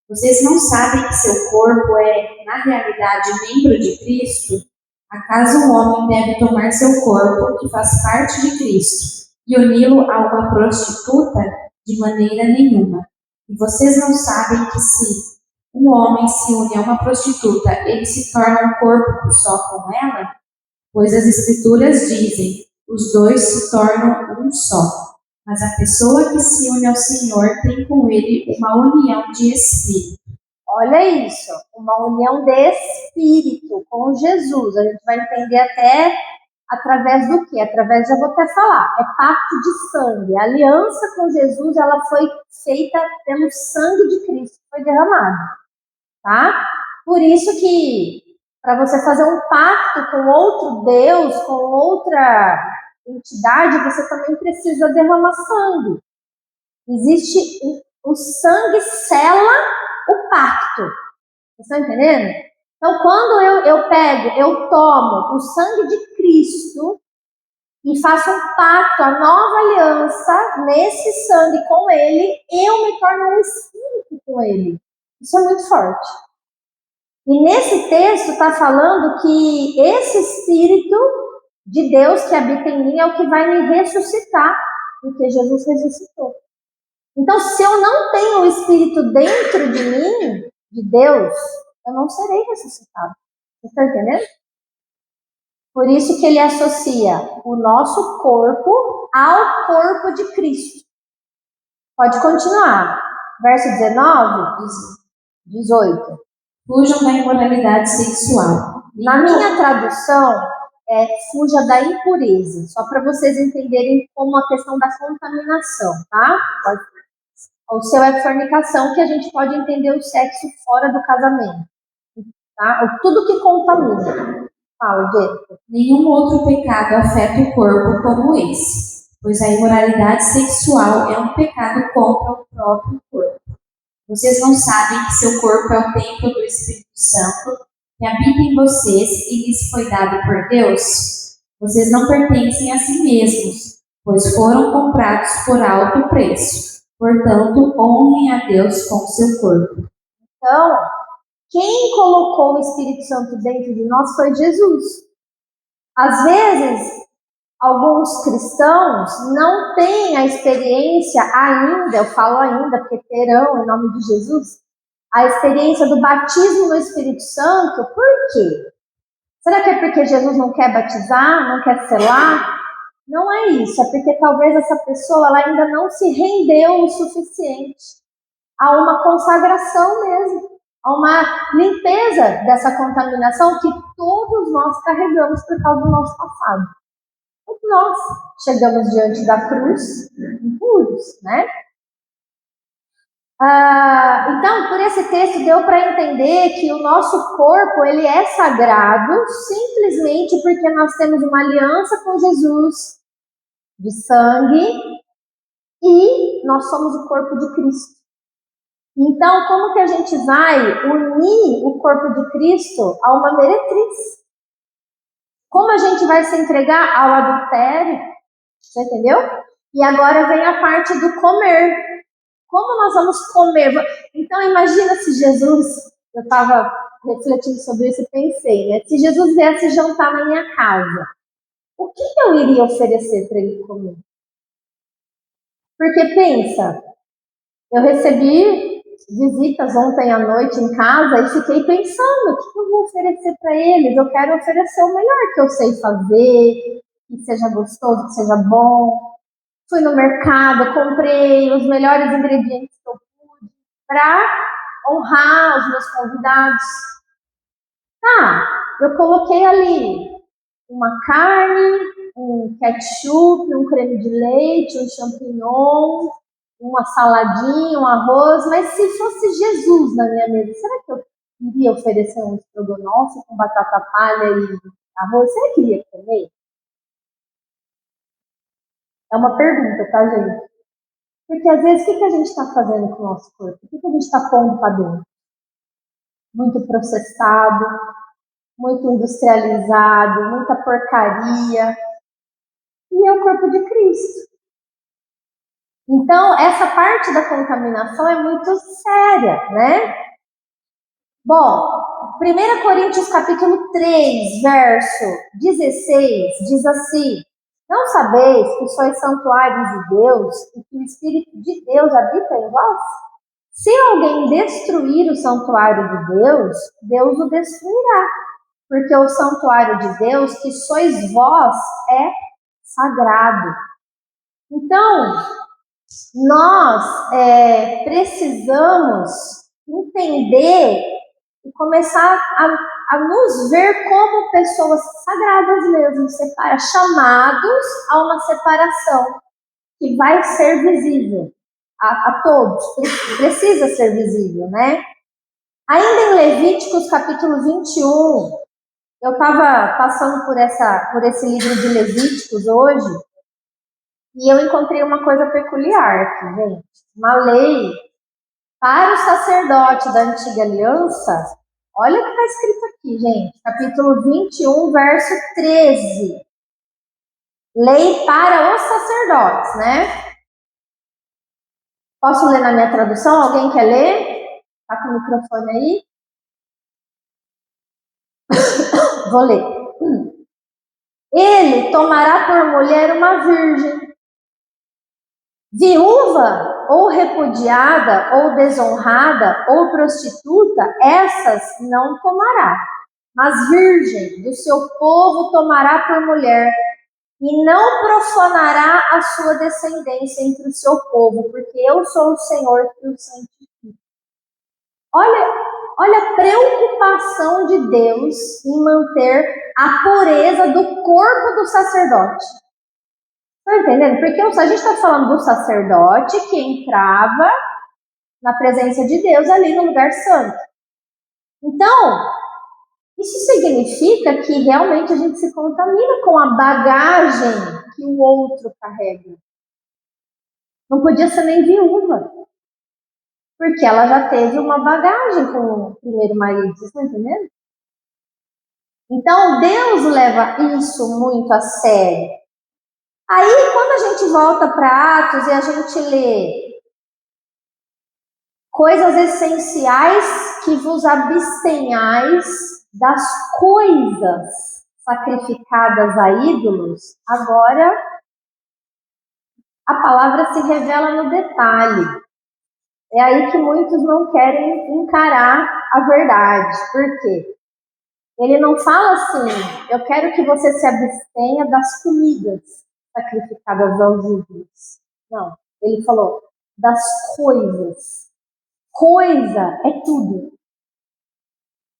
Vocês não sabem que seu corpo é, na realidade, membro de Cristo? Acaso um homem deve tomar seu corpo, que faz parte de Cristo, e uni-lo a uma prostituta? De maneira nenhuma. E vocês não sabem que se um homem se une a uma prostituta, ele se torna um corpo só com ela? Pois as Escrituras dizem: os dois se tornam um só. Mas a pessoa que se une ao Senhor tem com ele uma união de espírito. olha isso, uma união de espírito com Jesus. A gente vai entender até através do quê? Através, já vou até falar, é pacto de sangue. A aliança com Jesus, ela foi feita pelo sangue de Cristo, que foi derramado, tá? Por isso que, para você fazer um pacto com outro Deus, com outra entidade, você também precisa derramar sangue. Existe, o sangue sela o pacto. Vocês estão entendendo? Então, quando eu tomo o sangue de Cristo e faço um pacto, a nova aliança, nesse sangue com Ele, eu me torno um espírito com Ele. Isso é muito forte. E nesse texto está falando que esse Espírito de Deus que habita em mim é o que vai me ressuscitar, porque Jesus ressuscitou. Então, se eu não tenho o Espírito dentro de mim, de Deus, eu não serei ressuscitado. Você está entendendo? Por isso que ele associa o nosso corpo ao corpo de Cristo. Pode continuar. Verso 19, 18. Fujam da imoralidade sexual. Na minha tradução, fuja da impureza. Só para vocês entenderem como a questão da contaminação, tá? O seu é fornicação, que a gente pode entender o sexo fora do casamento. Tá? Tudo que contamina. Fala, Diego. Nenhum outro pecado afeta o corpo como esse, pois a imoralidade sexual é um pecado contra o próprio corpo. Vocês não sabem que seu corpo é o templo do Espírito Santo, que habita em vocês e lhes foi dado por Deus? Vocês não pertencem a si mesmos, pois foram comprados por alto preço. Portanto, honrem a Deus com o seu corpo. Então, quem colocou o Espírito Santo dentro de nós foi Jesus. Às vezes, alguns cristãos não têm a experiência ainda, eu falo ainda porque terão, em nome de Jesus, a experiência do batismo no Espírito Santo. Por quê? Será que é porque Jesus não quer batizar, não quer selar? Não é isso, é porque talvez essa pessoa ela ainda não se rendeu o suficiente a uma consagração mesmo, a uma limpeza dessa contaminação que todos nós carregamos por causa do nosso passado. Todos nós chegamos diante da cruz impuros, né? Então, por esse texto deu para entender que o nosso corpo ele é sagrado simplesmente porque nós temos uma aliança com Jesus de sangue e nós somos o corpo de Cristo. Então, como que a gente vai unir o corpo de Cristo a uma meretriz? Como a gente vai se entregar ao adultério? Você entendeu? E agora vem a parte do comer. Como nós vamos comer? Então, imagina se Jesus, eu estava refletindo sobre isso e pensei, né? Se Jesus viesse jantar na minha casa, o que eu iria oferecer para ele comer? Porque pensa, eu recebi visitas ontem à noite em casa e fiquei pensando, o que eu vou oferecer para eles? Eu quero oferecer o melhor que eu sei fazer, que seja gostoso, que seja bom. Fui no mercado, comprei os melhores ingredientes que eu pude para honrar os meus convidados. Eu coloquei ali uma carne, um ketchup, um creme de leite, um champignon, uma saladinha, um arroz, mas se fosse Jesus na minha mesa, será que eu iria oferecer um estrogonofe com batata palha e arroz? Será que iria comer? É uma pergunta, tá, gente? Porque às vezes, o que a gente está fazendo com o nosso corpo? O que a gente está pondo para dentro? Muito processado, muito industrializado, muita porcaria. E é o corpo de Cristo. Então, essa parte da contaminação é muito séria, né? Bom, 1 Coríntios capítulo 3, verso 16, diz assim: não sabeis que sois santuários de Deus e que o Espírito de Deus habita em vós? Se alguém destruir o santuário de Deus, Deus o destruirá, porque o santuário de Deus, que sois vós, é sagrado. Então, nós precisamos entender e começar a nos ver como pessoas sagradas mesmo, chamados a uma separação que vai ser visível a todos, precisa ser visível, né? Ainda em Levíticos capítulo 21, eu estava passando por esse livro de Levíticos hoje, e eu encontrei uma coisa peculiar aqui, gente. Uma lei para o sacerdote da antiga aliança. Olha o que está escrito aqui, gente. Capítulo 21, verso 13. Lei para os sacerdotes, né? Posso ler na minha tradução? Alguém quer ler? Está com o microfone aí? Vou ler. Ele tomará por mulher uma virgem, viúva ou repudiada ou desonrada ou prostituta, essas não tomará, mas virgem do seu povo tomará por mulher, e não profanará a sua descendência entre o seu povo, porque eu sou o Senhor que o santifica. Olha a preocupação de Deus em manter a pureza do corpo do sacerdote. Está entendendo? Porque a gente está falando do sacerdote que entrava na presença de Deus ali no lugar santo. Então, isso significa que realmente a gente se contamina com a bagagem que o outro carrega. Não podia ser nem viúva, porque ela já teve uma bagagem com o primeiro marido, vocês estão entendendo? Então, Deus leva isso muito a sério. Aí, quando a gente volta para Atos e a gente lê coisas essenciais que vos abstenhais das coisas sacrificadas a ídolos, agora a palavra se revela no detalhe. É aí que muitos não querem encarar a verdade. Por quê? Ele não fala assim, eu quero que você se abstenha das comidas sacrificadas aos ídolos. Não, ele falou das coisas. Coisa é tudo.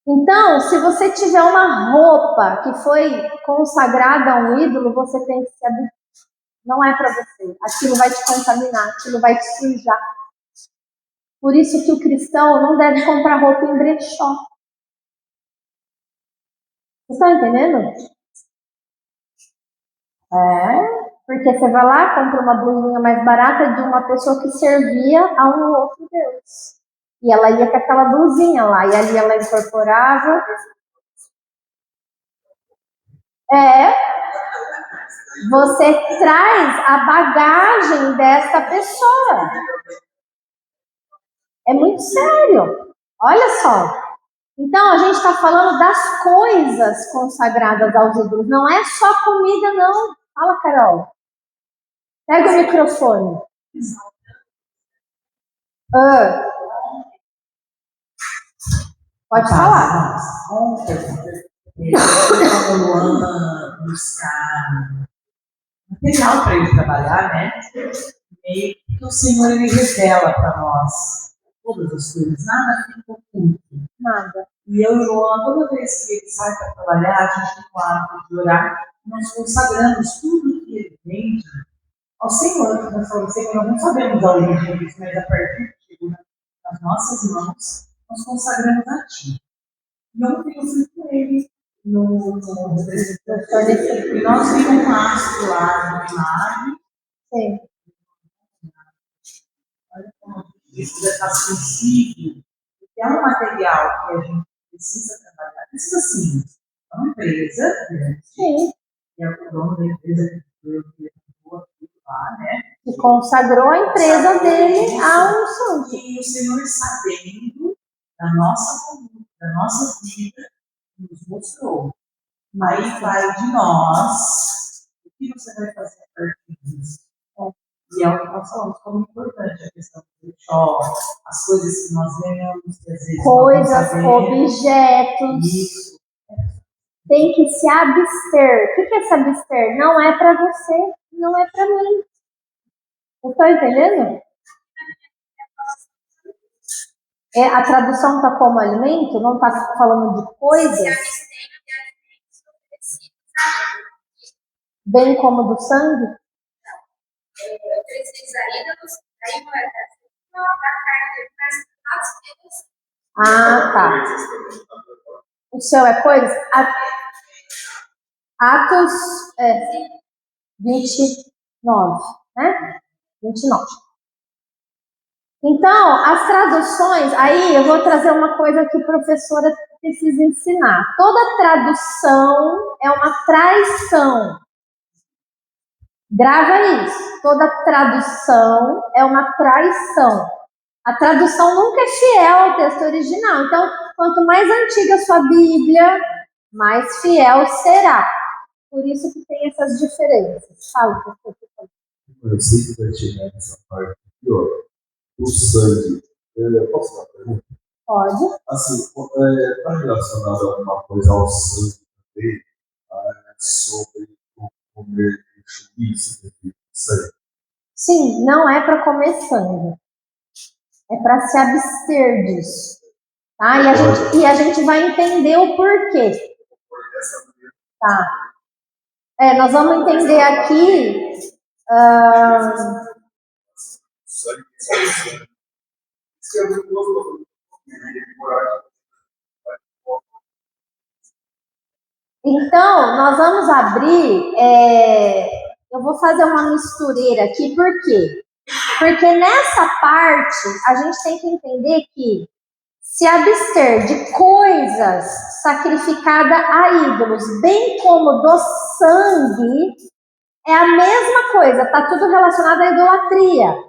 Então, se você tiver uma roupa que foi consagrada a um ídolo, você tem que se abster. Não é para você. Aquilo vai te contaminar, aquilo vai te sujar. Por isso que o cristão não deve comprar roupa em brechó. Vocês estão entendendo? Porque você vai lá, compra uma blusinha mais barata de uma pessoa que servia a um outro Deus. E ela ia com aquela blusinha lá, e ali ela incorporava. Você traz a bagagem dessa pessoa. É muito sério. Olha só. Então, a gente está falando das coisas consagradas aos ídolos. Não é só comida, não. Fala, Carol. Pega o microfone. Pode falar. Ontem, a Luana buscar material para ele trabalhar, né? Meio que o Senhor ele revela para nós todas as coisas, nada fica oculto. Nada. E eu e o Luana, toda vez que ele sai para trabalhar, a gente tem o hábito de orar, nós consagramos tudo que ele vende ao Senhor. Nós falamos, Senhor, nós não sabemos a origem disso, mas a partir de chegou nas nossas mãos, nós consagramos a Ti. E ontem eu fui com ele no e nós vimos um astro lá no imagem. Sim. Olha como isso já está sensível. Porque é um material que a gente precisa trabalhar. Precisa sim. É uma empresa, né? Sim. E é o dono da empresa que levou aquilo lá, né? Que consagrou a empresa dele a um santo. E o Senhor, sabendo da nossa vida, nos mostrou. Aí vai de nós. O que você vai fazer a partir disso? E é o que nós falamos como importante, a questão do show, as coisas que nós ganhamos, que às vezes coisas, objetos. Isso. Tem que se abster. O que é se abster? Não é para você, não é para mim. Você está entendendo? A tradução está como alimento? Não está falando de coisas? Bem como do sangue? Ah, tá. O seu é coisas? Atos 29, né? 29. Então, as traduções, aí eu vou trazer uma coisa que a professora precisa ensinar. Toda tradução é uma traição. Grava isso. Toda tradução é uma traição. A tradução nunca é fiel ao texto original. Então, quanto mais antiga a sua Bíblia, mais fiel será. Por isso que tem essas diferenças. Fala, professor. Eu sei que vai chegar nessa parte aqui, ó, do sangue. Posso falar uma pergunta? Pode. Assim, está relacionado a alguma coisa ao sangue também, sobre o comer juízo, sangue? Sim, não é para comer sangue. É para se abster disso. Tá? E a gente vai entender o porquê. Tá. Nós vamos entender aqui. Então, nós vamos abrir. Eu vou fazer uma mistureira aqui, por quê? Porque nessa parte a gente tem que entender que se abster de coisas sacrificadas a ídolos, bem como do sangue, é a mesma coisa, está tudo relacionado à idolatria.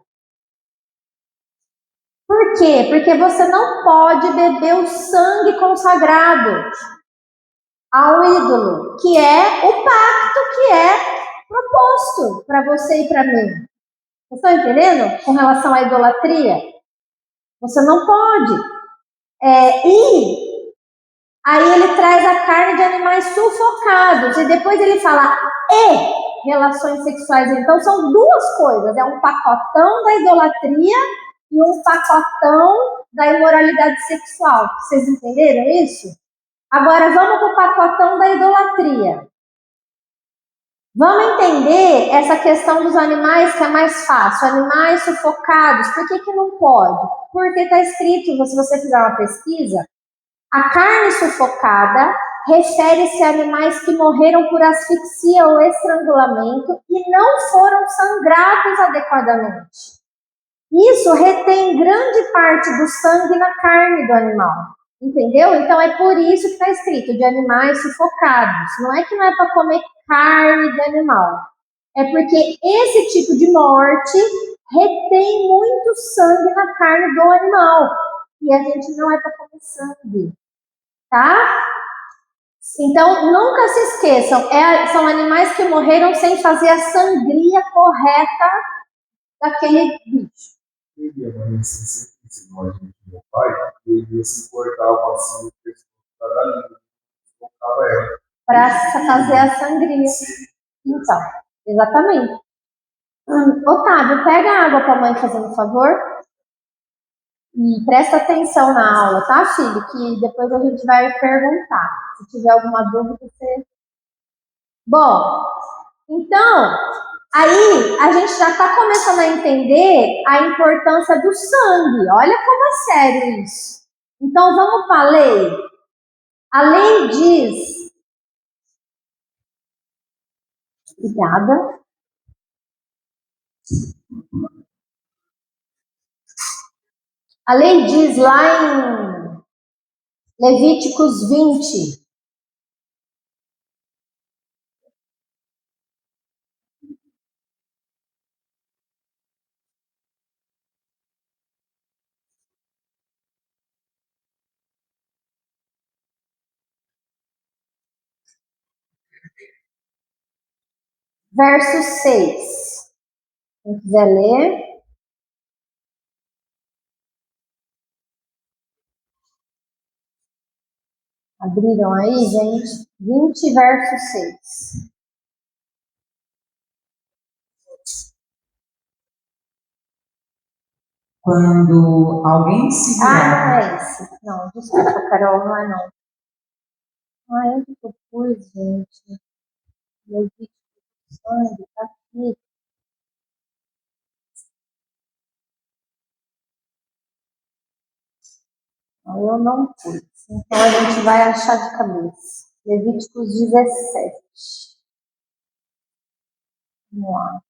Por quê? Porque você não pode beber o sangue consagrado ao ídolo, que é o pacto que é proposto para você e para mim. Vocês estão entendendo? Com relação à idolatria? Você não pode. E aí ele traz a carne de animais sufocados. E depois ele fala, e relações sexuais. Então são duas coisas. É um pacotão da idolatria e um pacotão da imoralidade sexual. Vocês entenderam isso? Agora vamos para o pacotão da idolatria. Vamos entender essa questão dos animais, que é mais fácil. Animais sufocados, por que não pode? Porque está escrito, se você fizer uma pesquisa, a carne sufocada refere-se a animais que morreram por asfixia ou estrangulamento e não foram sangrados adequadamente. Isso retém grande parte do sangue na carne do animal. Entendeu? Então é por isso que está escrito de animais sufocados. Não é que não é para comer carne de animal. É porque esse tipo de morte retém muito sangue na carne do animal. E a gente não é para comer sangue. Tá? Então nunca se esqueçam, são animais que morreram sem fazer a sangria correta daquele bicho. Minha mãe sempre ensinou a gente, meu pai, que ele se cortava assim, para galinha, colocava ela. Para fazer a sangria. Então, exatamente. Otávio, pega a água para a mãe, fazendo um favor. E presta atenção na aula, tá, filho? Que depois a gente vai perguntar. Se tiver alguma dúvida, você... Bom, então, aí a gente já está começando a entender a importância do sangue. Olha como é sério isso. Então, vamos para a lei. A lei diz... Obrigada. A lei diz lá em Levíticos 20, verso 6. Quem quiser ler. Abriram aí, gente? 20, verso 6. Quando alguém se Ah, virar. não é esse. Não, desculpa, Carol, não é não. Ah, onde que eu pus, gente? Meu vídeo do sangue tá aqui. Não, eu não pus. Então a gente vai achar de cabeça. Levíticos 17. Vamos lá.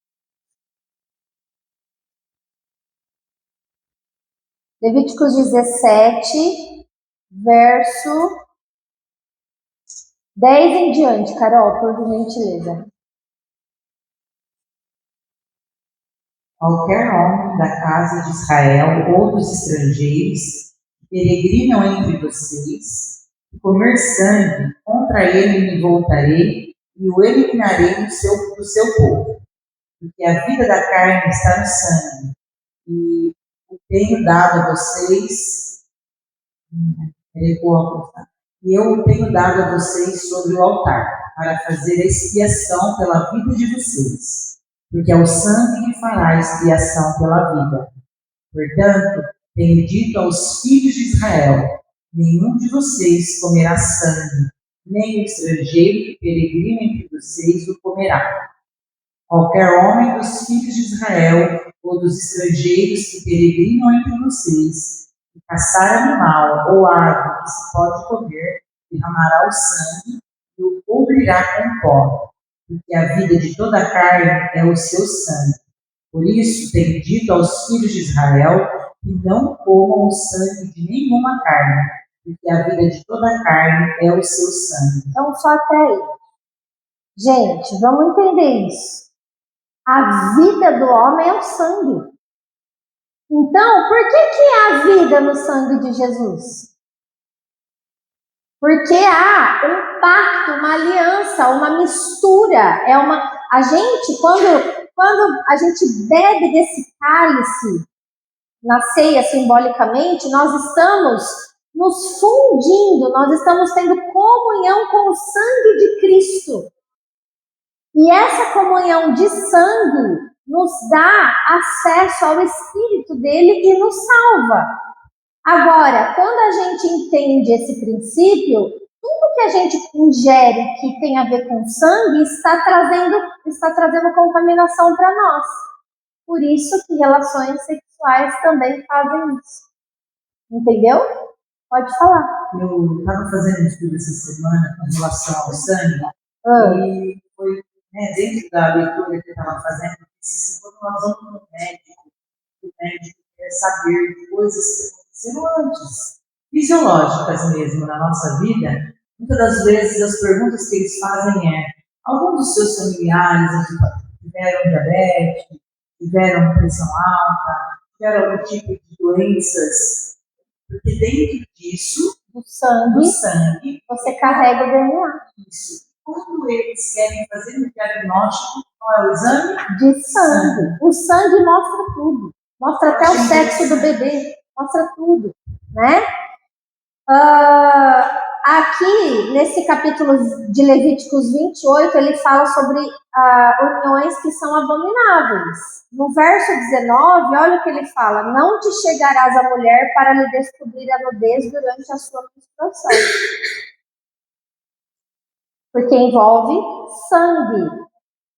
Levíticos 17, verso 10 em diante, Carol, por gentileza. Qualquer homem da casa de Israel ou dos estrangeiros que peregrinam entre vocês, e comer sangue, contra ele me voltarei e o eliminarei do seu povo. Porque a vida da carne está no sangue, e o tenho dado a vocês, e eu o tenho dado a vocês sobre o altar, para fazer a expiação pela vida de vocês. Porque é o sangue que fará a expiação pela vida. Portanto, tenho dito aos filhos de Israel: nenhum de vocês comerá sangue, nem o estrangeiro que peregrina entre vocês o comerá. Qualquer homem dos filhos de Israel ou dos estrangeiros que peregrinam entre vocês, que caçar animal ou ave que se pode comer, derramará o sangue e o cobrirá com pó, porque a vida de toda a carne é o seu sangue. Por isso, tenho dito aos filhos de Israel que não comam o sangue de nenhuma carne, porque a vida de toda a carne é o seu sangue. Então, só até aí. Gente, vamos entender isso. A vida do homem é o sangue. Então, por que há vida no sangue de Jesus? Porque há um pacto, uma aliança, uma mistura. A gente, quando a gente bebe desse cálice na ceia simbolicamente, nós estamos nos fundindo, nós estamos tendo comunhão com o sangue de Cristo. E essa comunhão de sangue nos dá acesso ao Espírito dele e nos salva. Agora, quando a gente entende esse princípio, tudo que a gente ingere que tem a ver com sangue está trazendo contaminação para nós. Por isso que relações sexuais também fazem isso. Entendeu? Pode falar. Eu estava fazendo um estudo essa semana com relação ao sangue, e foi dentro da leitura que eu estava fazendo, assim, quando nós vamos no médico, o médico quer saber de coisas que aconteceram antes, fisiológicas mesmo na nossa vida. Muitas das vezes as perguntas que eles fazem é: alguns dos seus familiares tiveram diabetes, tiveram pressão alta, tiveram algum tipo de doenças? Porque dentro disso, do sangue, você carrega o DNA. Isso. Quando eles querem fazer um diagnóstico, qual é o exame? De sangue. O sangue mostra tudo. Mostra até o sexo do bebê. Mostra tudo, né? Aqui, nesse capítulo de Levíticos 28, ele fala sobre uniões que são abomináveis. No verso 19, olha o que ele fala: não te chegarás à mulher para lhe descobrir a nudez durante a sua menstruação. Porque envolve sangue.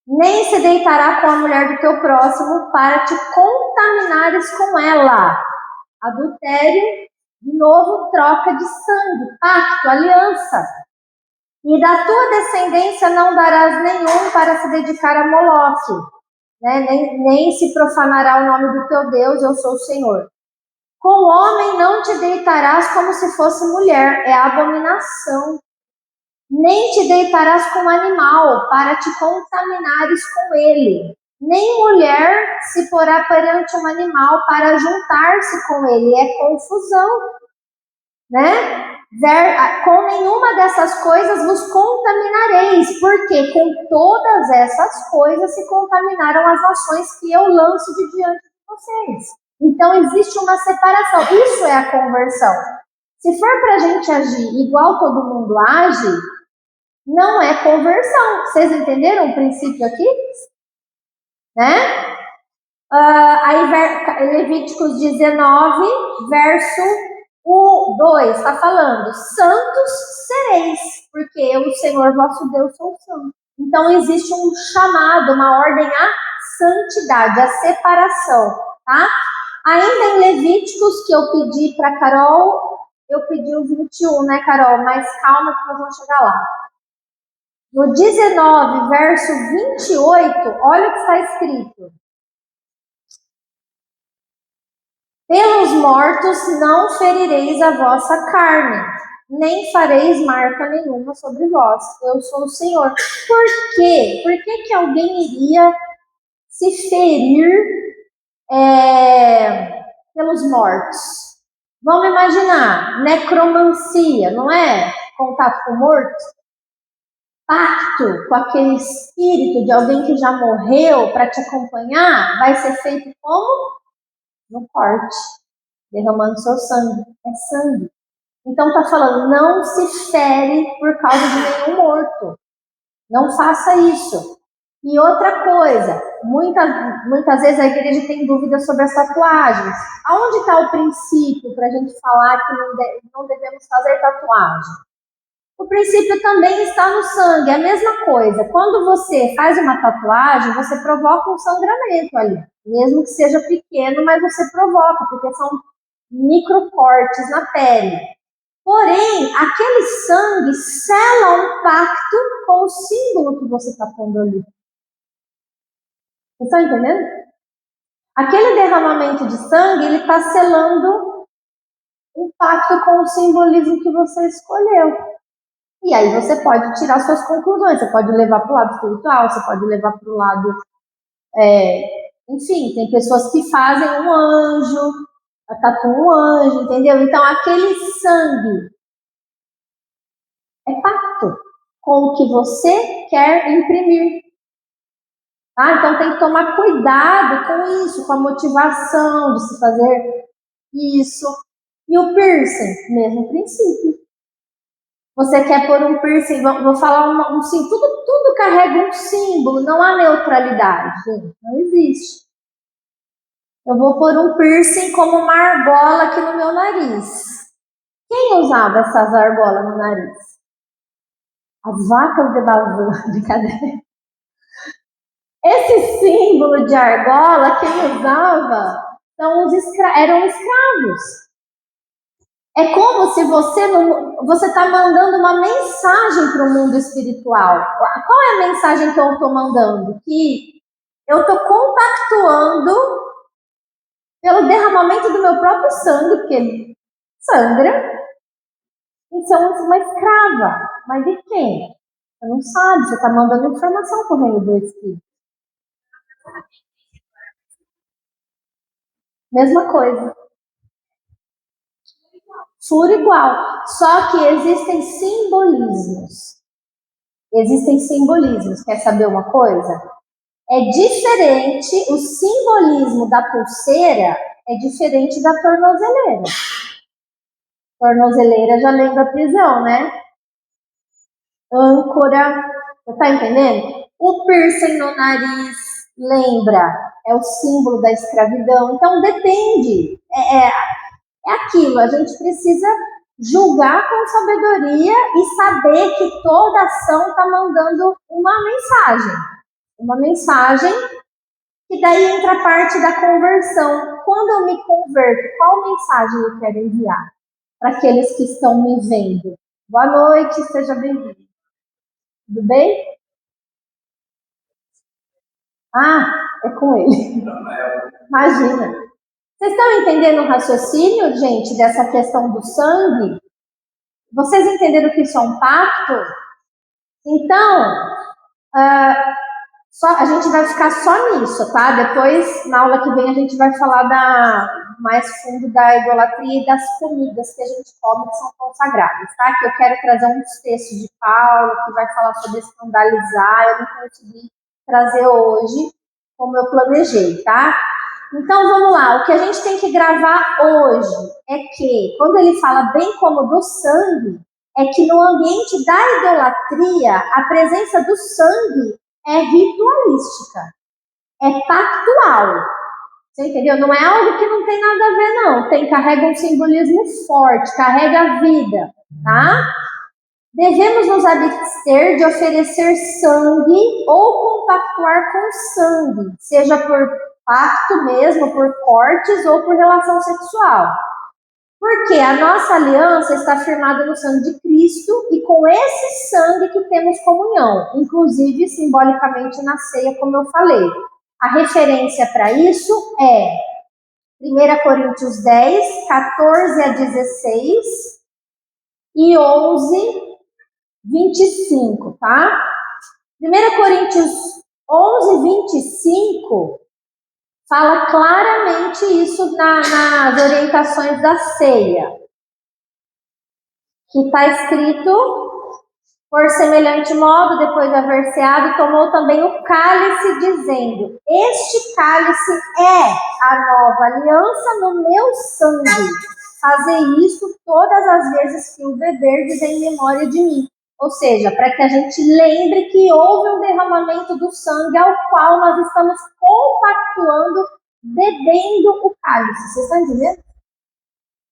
Nem se deitará com a mulher do teu próximo para te contaminares com ela. Adultério, de novo, troca de sangue, pacto, aliança. E da tua descendência não darás nenhum para se dedicar a Moloque, né? Nem se profanará o nome do teu Deus, eu sou o Senhor. Com homem não te deitarás como se fosse mulher, é abominação. Nem te deitarás com animal para te contaminares com ele. Nem mulher se porá perante um animal para juntar-se com ele. É confusão, né? Com nenhuma dessas coisas vos contaminareis, porque com todas essas coisas se contaminaram as nações que eu lanço de diante de vocês. Então existe uma separação. Isso é a conversão. Se for para a gente agir igual todo mundo age, não é conversão. Vocês entenderam o princípio aqui? Né? Aí Levíticos 19, verso 2, está falando, santos sereis, porque eu, o Senhor vosso Deus, sou santo. Então existe um chamado, uma ordem à santidade, à separação, tá? Ainda em Levíticos, que eu pedi para Carol, eu pedi o 21, né, Carol? Mas calma que nós vamos chegar lá. No 19, verso 28, olha o que está escrito. Pelos mortos não ferireis a vossa carne, nem fareis marca nenhuma sobre vós. Eu sou o Senhor. Por quê? Por que alguém iria se ferir pelos mortos? Vamos imaginar, necromancia, não é? Contato com o morto. Pacto com aquele espírito de alguém que já morreu para te acompanhar vai ser feito como? No corte, derramando seu sangue. É sangue. Então está falando, não se fere por causa de nenhum morto. Não faça isso. E outra coisa, muitas vezes a igreja tem dúvidas sobre as tatuagens. Aonde está o princípio para a gente falar que não devemos fazer tatuagem? O princípio também está no sangue, é a mesma coisa. Quando você faz uma tatuagem, você provoca um sangramento ali. Mesmo que seja pequeno, mas você provoca, porque são microcortes na pele. Porém, aquele sangue sela um pacto com o símbolo que você está pondo ali. Vocês estão entendendo? Aquele derramamento de sangue, ele está selando um pacto com o simbolismo que você escolheu. E aí você pode tirar suas conclusões, você pode levar para o lado espiritual, você pode levar para o lado... enfim, tem pessoas que fazem um anjo, tatuam um anjo, entendeu? Então, aquele sangue é pacto com o que você quer imprimir. Tá? Então, tem que tomar cuidado com isso, com a motivação de se fazer isso. E o piercing, mesmo princípio. Você quer pôr um piercing, vou falar um símbolo, tudo carrega um símbolo, não há neutralidade, gente, não existe. Eu vou pôr um piercing como uma argola aqui no meu nariz. Quem usava essas argolas no nariz? As vacas de Bazã, brincadeira. Esse símbolo de argola, quem usava eram escravos. É como se você está mandando uma mensagem para o mundo espiritual. Qual é a mensagem que eu estou mandando? Que eu estou compactuando pelo derramamento do meu próprio sangue, porque ele sangra, e sou uma escrava. Mas de quem? Você não sabe, você está mandando informação para o reino do Espírito. Mesma coisa. Furo igual. Só que existem simbolismos. Existem simbolismos. Quer saber uma coisa? É diferente, o simbolismo da pulseira é diferente da tornozeleira. Tornozeleira já lembra a prisão, né? Âncora, você tá entendendo? O piercing no nariz, lembra, é o símbolo da escravidão. Então depende, é aquilo, a gente precisa julgar com sabedoria e saber que toda ação está mandando uma mensagem que daí entra a parte da conversão. Quando eu me converto, qual mensagem eu quero enviar para aqueles que estão me vendo? Boa noite, seja bem-vindo. Tudo bem? É com ele. Imagina. Vocês estão entendendo o raciocínio, gente, dessa questão do sangue? Vocês entenderam que isso é um pacto? Então, a gente vai ficar só nisso, tá? Depois, na aula que vem, a gente vai falar mais fundo da idolatria e das comidas que a gente come que são consagradas, tá? Que eu quero trazer uns textos de Paulo que vai falar sobre escandalizar. Eu não consegui trazer hoje como eu planejei, tá? Então, vamos lá. O que a gente tem que gravar hoje é que, quando ele fala bem como do sangue, é que no ambiente da idolatria, a presença do sangue é ritualística, é pactual. Você entendeu? Não é algo que não tem nada a ver, não. Carrega um simbolismo forte, carrega a vida, tá? Devemos nos abster de oferecer sangue ou compactuar com sangue, seja por pacto mesmo, por cortes ou por relação sexual. Porque a nossa aliança está firmada no sangue de Cristo e com esse sangue que temos comunhão, inclusive simbolicamente na ceia, como eu falei. A referência para isso é 1 Coríntios 10, 14 a 16 e 11, 25, tá? 1 Coríntios 11, 25 fala claramente isso nas orientações da ceia, que está escrito: por semelhante modo, depois de haver ceado, tomou também o cálice, dizendo: este cálice é a nova aliança no meu sangue. Fazei isso todas as vezes que o beberdes em memória de mim. Ou seja, para que a gente lembre que houve um derramamento do sangue ao qual nós estamos compactuando, bebendo o cálice. Vocês estão entendendo?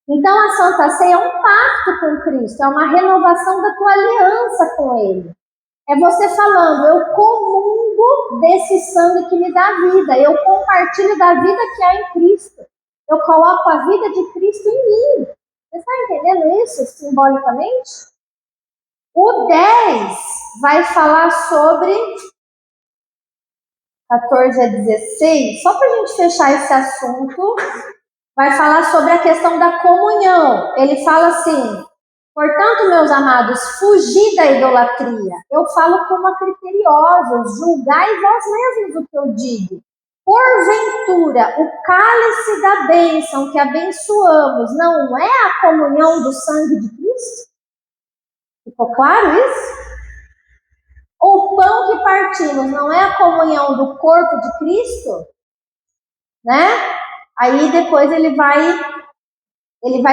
Então a Santa Ceia é um pacto com Cristo, é uma renovação da tua aliança com Ele. É você falando: eu comungo desse sangue que me dá vida, eu compartilho da vida que há em Cristo. Eu coloco a vida de Cristo em mim. Você está entendendo isso simbolicamente? O 10 vai falar sobre 14 a 16, só para a gente fechar esse assunto, vai falar sobre a questão da comunhão. Ele fala assim: portanto, meus amados, fugi da idolatria. Eu falo como a criteriosos, julgai vós mesmos o que eu digo. Porventura, o cálice da bênção que abençoamos não é a comunhão do sangue de Cristo? Ficou claro isso? O pão que partimos não é a comunhão do corpo de Cristo? Né? Aí depois ele vai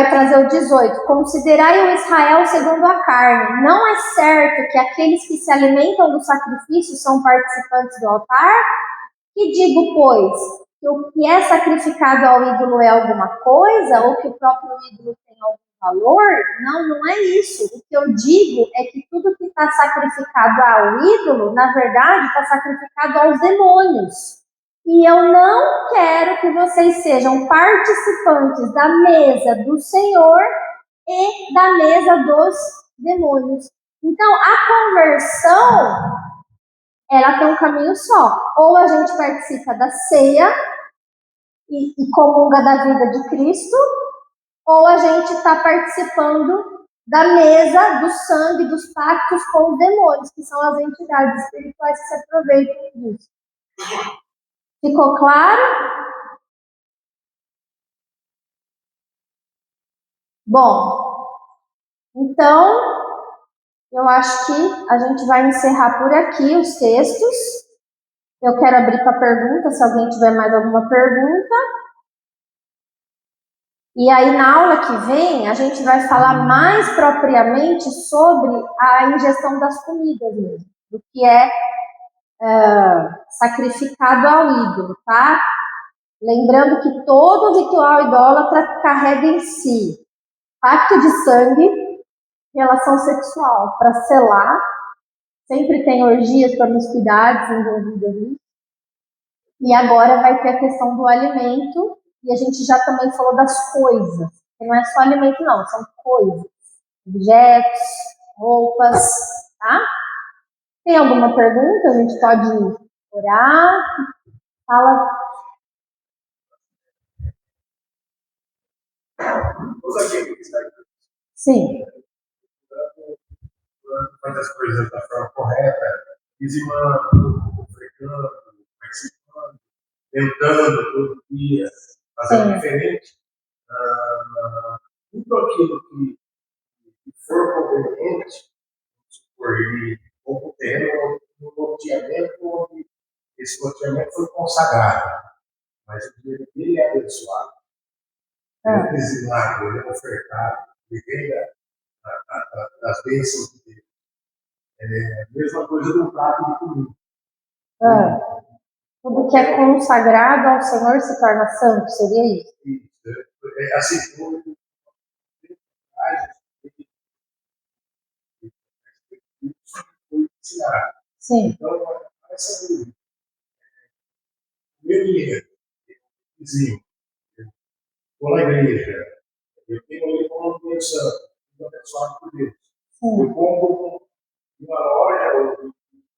trazer o 18. Considerai o Israel segundo a carne. Não é certo que aqueles que se alimentam do sacrifício são participantes do altar? Que digo, pois, que o que é sacrificado ao ídolo é alguma coisa? Ou que o próprio ídolo tem algum valor? Não é isso. O que eu digo é que tudo que está sacrificado ao ídolo, na verdade, está sacrificado aos demônios. E eu não quero que vocês sejam participantes da mesa do Senhor e da mesa dos demônios. Então, a conversão, ela tem um caminho só. Ou a gente participa da ceia e comunga da vida de Cristo, ou a gente está participando da mesa do sangue, dos pactos com os demônios, que são as entidades espirituais que se aproveitam disso. Ficou claro? Bom, então, eu acho que a gente vai encerrar por aqui os textos. Eu quero abrir para pergunta, se alguém tiver mais alguma pergunta. E aí, na aula que vem, a gente vai falar mais propriamente sobre a ingestão das comidas mesmo, do que é sacrificado ao ídolo, tá? Lembrando que todo ritual idólatra carrega em si pacto de sangue, relação sexual, para selar. Sempre tem orgias, promiscuidades envolvidas nisso. E agora vai ter a questão do alimento, e a gente já também falou das coisas. Que não é só alimento, não, são coisas, objetos, roupas, tá? Tem alguma pergunta? A gente pode orar. Fala. Sim. Faz as coisas da forma correta, dizimando, ofertando, participando, tentando todo dia, fazendo diferente. Tudo aquilo que for conveniente, por ele pouco tempo, no loteamento, onde esse loteamento foi consagrado, mas o dinheiro dele é abençoado. Ele é dizimado, ele é ofertado, ele vem das bênçãos de Deus. É a mesma coisa do prato de comida. Tudo que é consagrado ao Senhor se torna santo, seria isso? É assim, Sim. então, essa dúvida. Meu dinheiro, vizinho, eu vou na igreja, eu tenho ali como doação, eu abençoado por Deus. Eu compro uma loja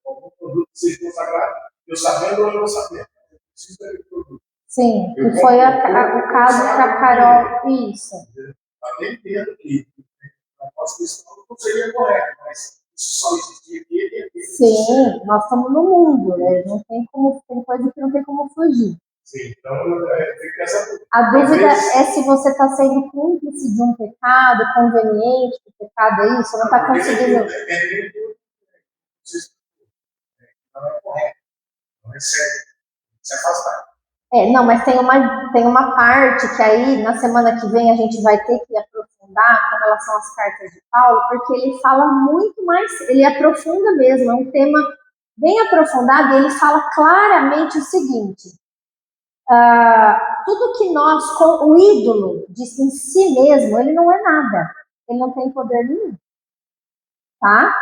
ou algum produto que seja consagrado, eu sabendo ou não sabendo, eu preciso daquele produto. Sim, que foi o caso que a Carol. Isso. Até entendo que a nossa questão não seria correta, mas isso só existia aqui. Sim, nós estamos no mundo, né? Não tem como, tem coisa que não tem como fugir. Sim, então fica essa dúvida. A dúvida é se você está sendo cúmplice de um pecado, conveniente do pecado, é isso? Você não está conseguindo. Não é correto, não é certo, se afastar. Não, mas tem uma parte que aí, na semana que vem, a gente vai ter que aprofundar com relação às cartas de Paulo, porque ele fala muito mais, ele aprofunda mesmo, é um tema bem aprofundado, e ele fala claramente o seguinte: tudo que o ídolo diz em si mesmo, ele não é nada, ele não tem poder nenhum, tá?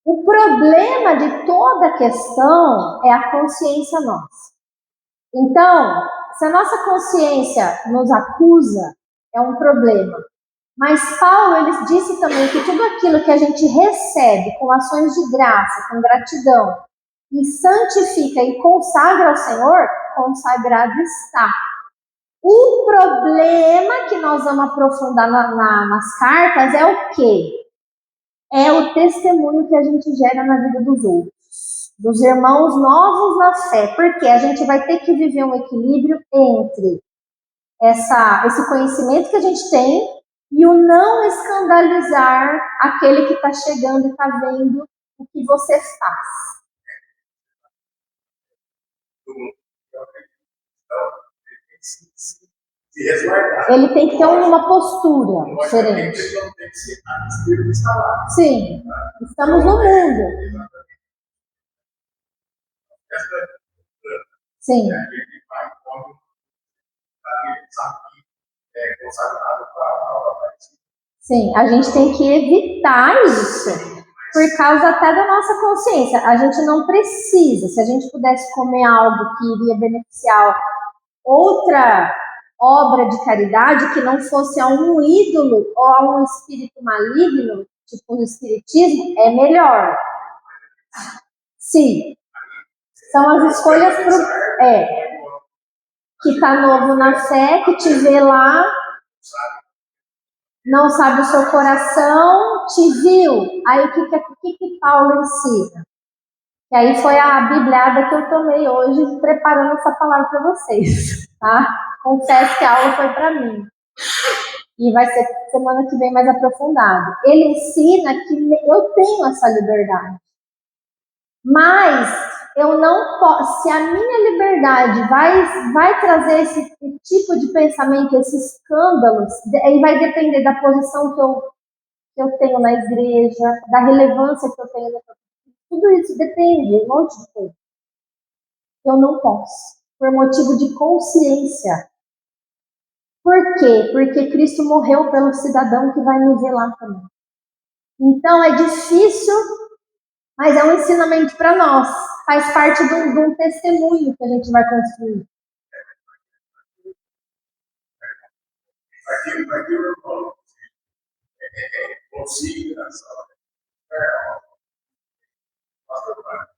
O problema de toda a questão é a consciência nossa. Então, se a nossa consciência nos acusa, é um problema. Mas Paulo, ele disse também que tudo aquilo que a gente recebe com ações de graça, com gratidão, e santifica e consagra ao Senhor, consagrado está. O problema que nós vamos aprofundar nas cartas é o quê? É o testemunho que a gente gera na vida dos outros, dos irmãos novos na fé, porque a gente vai ter que viver um equilíbrio entre esse conhecimento que a gente tem e o não escandalizar aquele que está chegando e está vendo o que você faz. Ele tem que ter uma postura diferente. Sim, estamos no mundo. Sim. Sim, a gente tem que evitar isso, por causa até da nossa consciência. A gente não precisa, se a gente pudesse comer algo que iria beneficiar outra obra de caridade, que não fosse a um ídolo ou a um espírito maligno, tipo o espiritismo, é melhor. Sim, são as escolhas que está novo na fé, que te vê lá, não sabe o seu coração, te viu. Aí o que Paulo ensina? E aí foi a bibliada que eu tomei hoje, preparando essa palavra para vocês, tá? Confesso que a aula foi para mim. E vai ser semana que vem mais aprofundado. Ele ensina que eu tenho essa liberdade. Mas eu não posso, se a minha liberdade vai trazer esse tipo de pensamento, esses escândalos, aí vai depender da posição que eu tenho na igreja, da relevância que eu tenho na igreja. Tudo isso depende de um monte de coisa. Eu não posso, por motivo de consciência. Por quê? Porque Cristo morreu pelo cidadão que vai me ver lá também. Então é difícil, mas é um ensinamento para nós. Faz parte de um testemunho que a gente vai construir.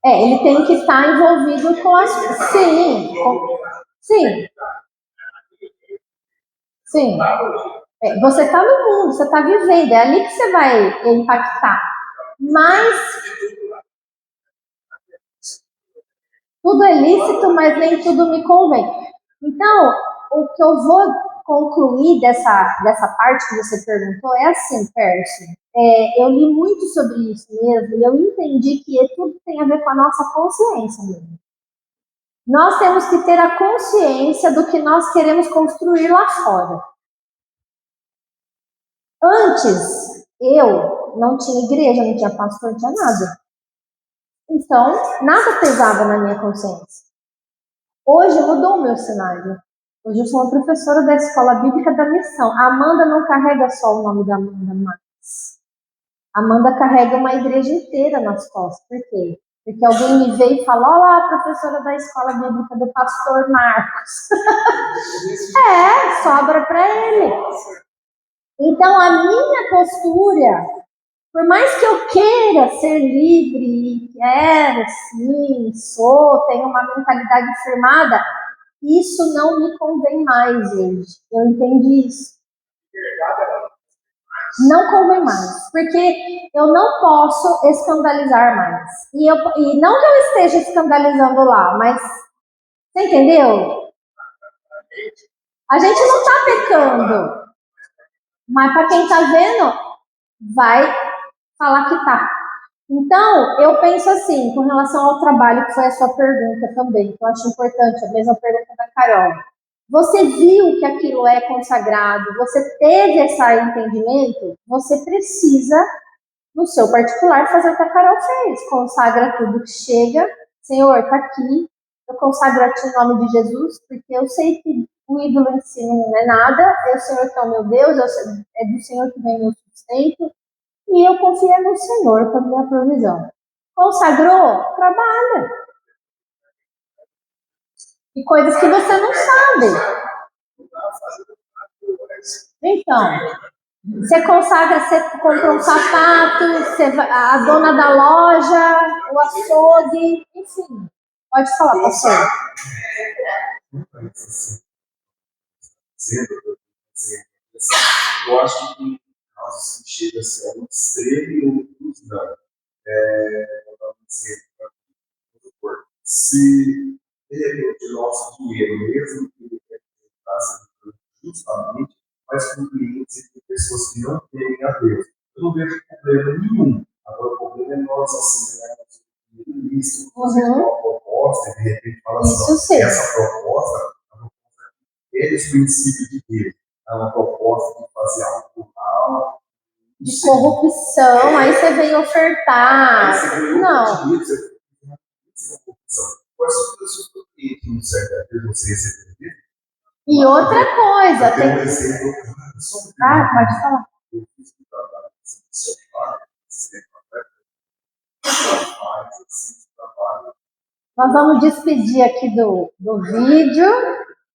Ele tem que estar envolvido com as... Sim. Você está no mundo, você está vivendo, é ali que você vai impactar. Mas tudo é lícito, mas nem tudo me convém. Então, o que eu vou concluir dessa parte que você perguntou é assim, Pércio. Eu li muito sobre isso mesmo e eu entendi que tudo tem a ver com a nossa consciência mesmo. Nós temos que ter a consciência do que nós queremos construir lá fora. Antes, eu não tinha igreja, não tinha pastor, não tinha nada. Então, nada pesava na minha consciência. Hoje mudou o meu cenário. Hoje eu sou uma professora da Escola Bíblica da Missão. A Amanda não carrega só o nome da Amanda mais. A Amanda carrega uma igreja inteira nas costas. Por quê? Porque alguém me veio e falou: olá, a professora da Escola Bíblica do Pastor Marcos. Sobra para ele. Então, a minha postura, por mais que eu queira ser livre, quero, sim, tenho uma mentalidade firmada, isso não me convém mais hoje. Eu entendi isso. Não convém mais, porque eu não posso escandalizar mais. E não que eu esteja escandalizando lá, mas você entendeu? A gente não está pecando, mas para quem está vendo, vai falar que está. Então, eu penso assim, com relação ao trabalho, que foi a sua pergunta também, que eu acho importante, a mesma pergunta da Carol. Você viu que aquilo é consagrado, você teve esse entendimento, você precisa, no seu particular, fazer o que a Carol fez. Consagra tudo que chega. Senhor, está aqui, eu consagro a Ti em nome de Jesus, porque eu sei que o ídolo em si não é nada, é o Senhor que é o meu Deus, é do Senhor que vem o meu sustento, e eu confio no Senhor para a minha provisão. Consagrou? Trabalha. E coisas que você não sabe. Então, você consagra, você compra um sapato, a dona da loja, o açougue, enfim. Pode falar, pastor. Eu acho que casos que chega a ser um extremo e outros não. Vou dar um exemplo aqui. Se de repente o nosso dinheiro, mesmo que ele está sendo justamente, mas com clientes e com pessoas que não têm a Deus, eu não vejo problema nenhum. Agora o problema é nós assinarmos isso, fazer uma proposta, e de repente falar assim, essa proposta é esse princípio de Deus. É uma proposta de fazer algo mal, de corrupção, aí você vem ofertar. Não. E outra coisa, tem. Pode falar. Nós vamos despedir aqui do vídeo.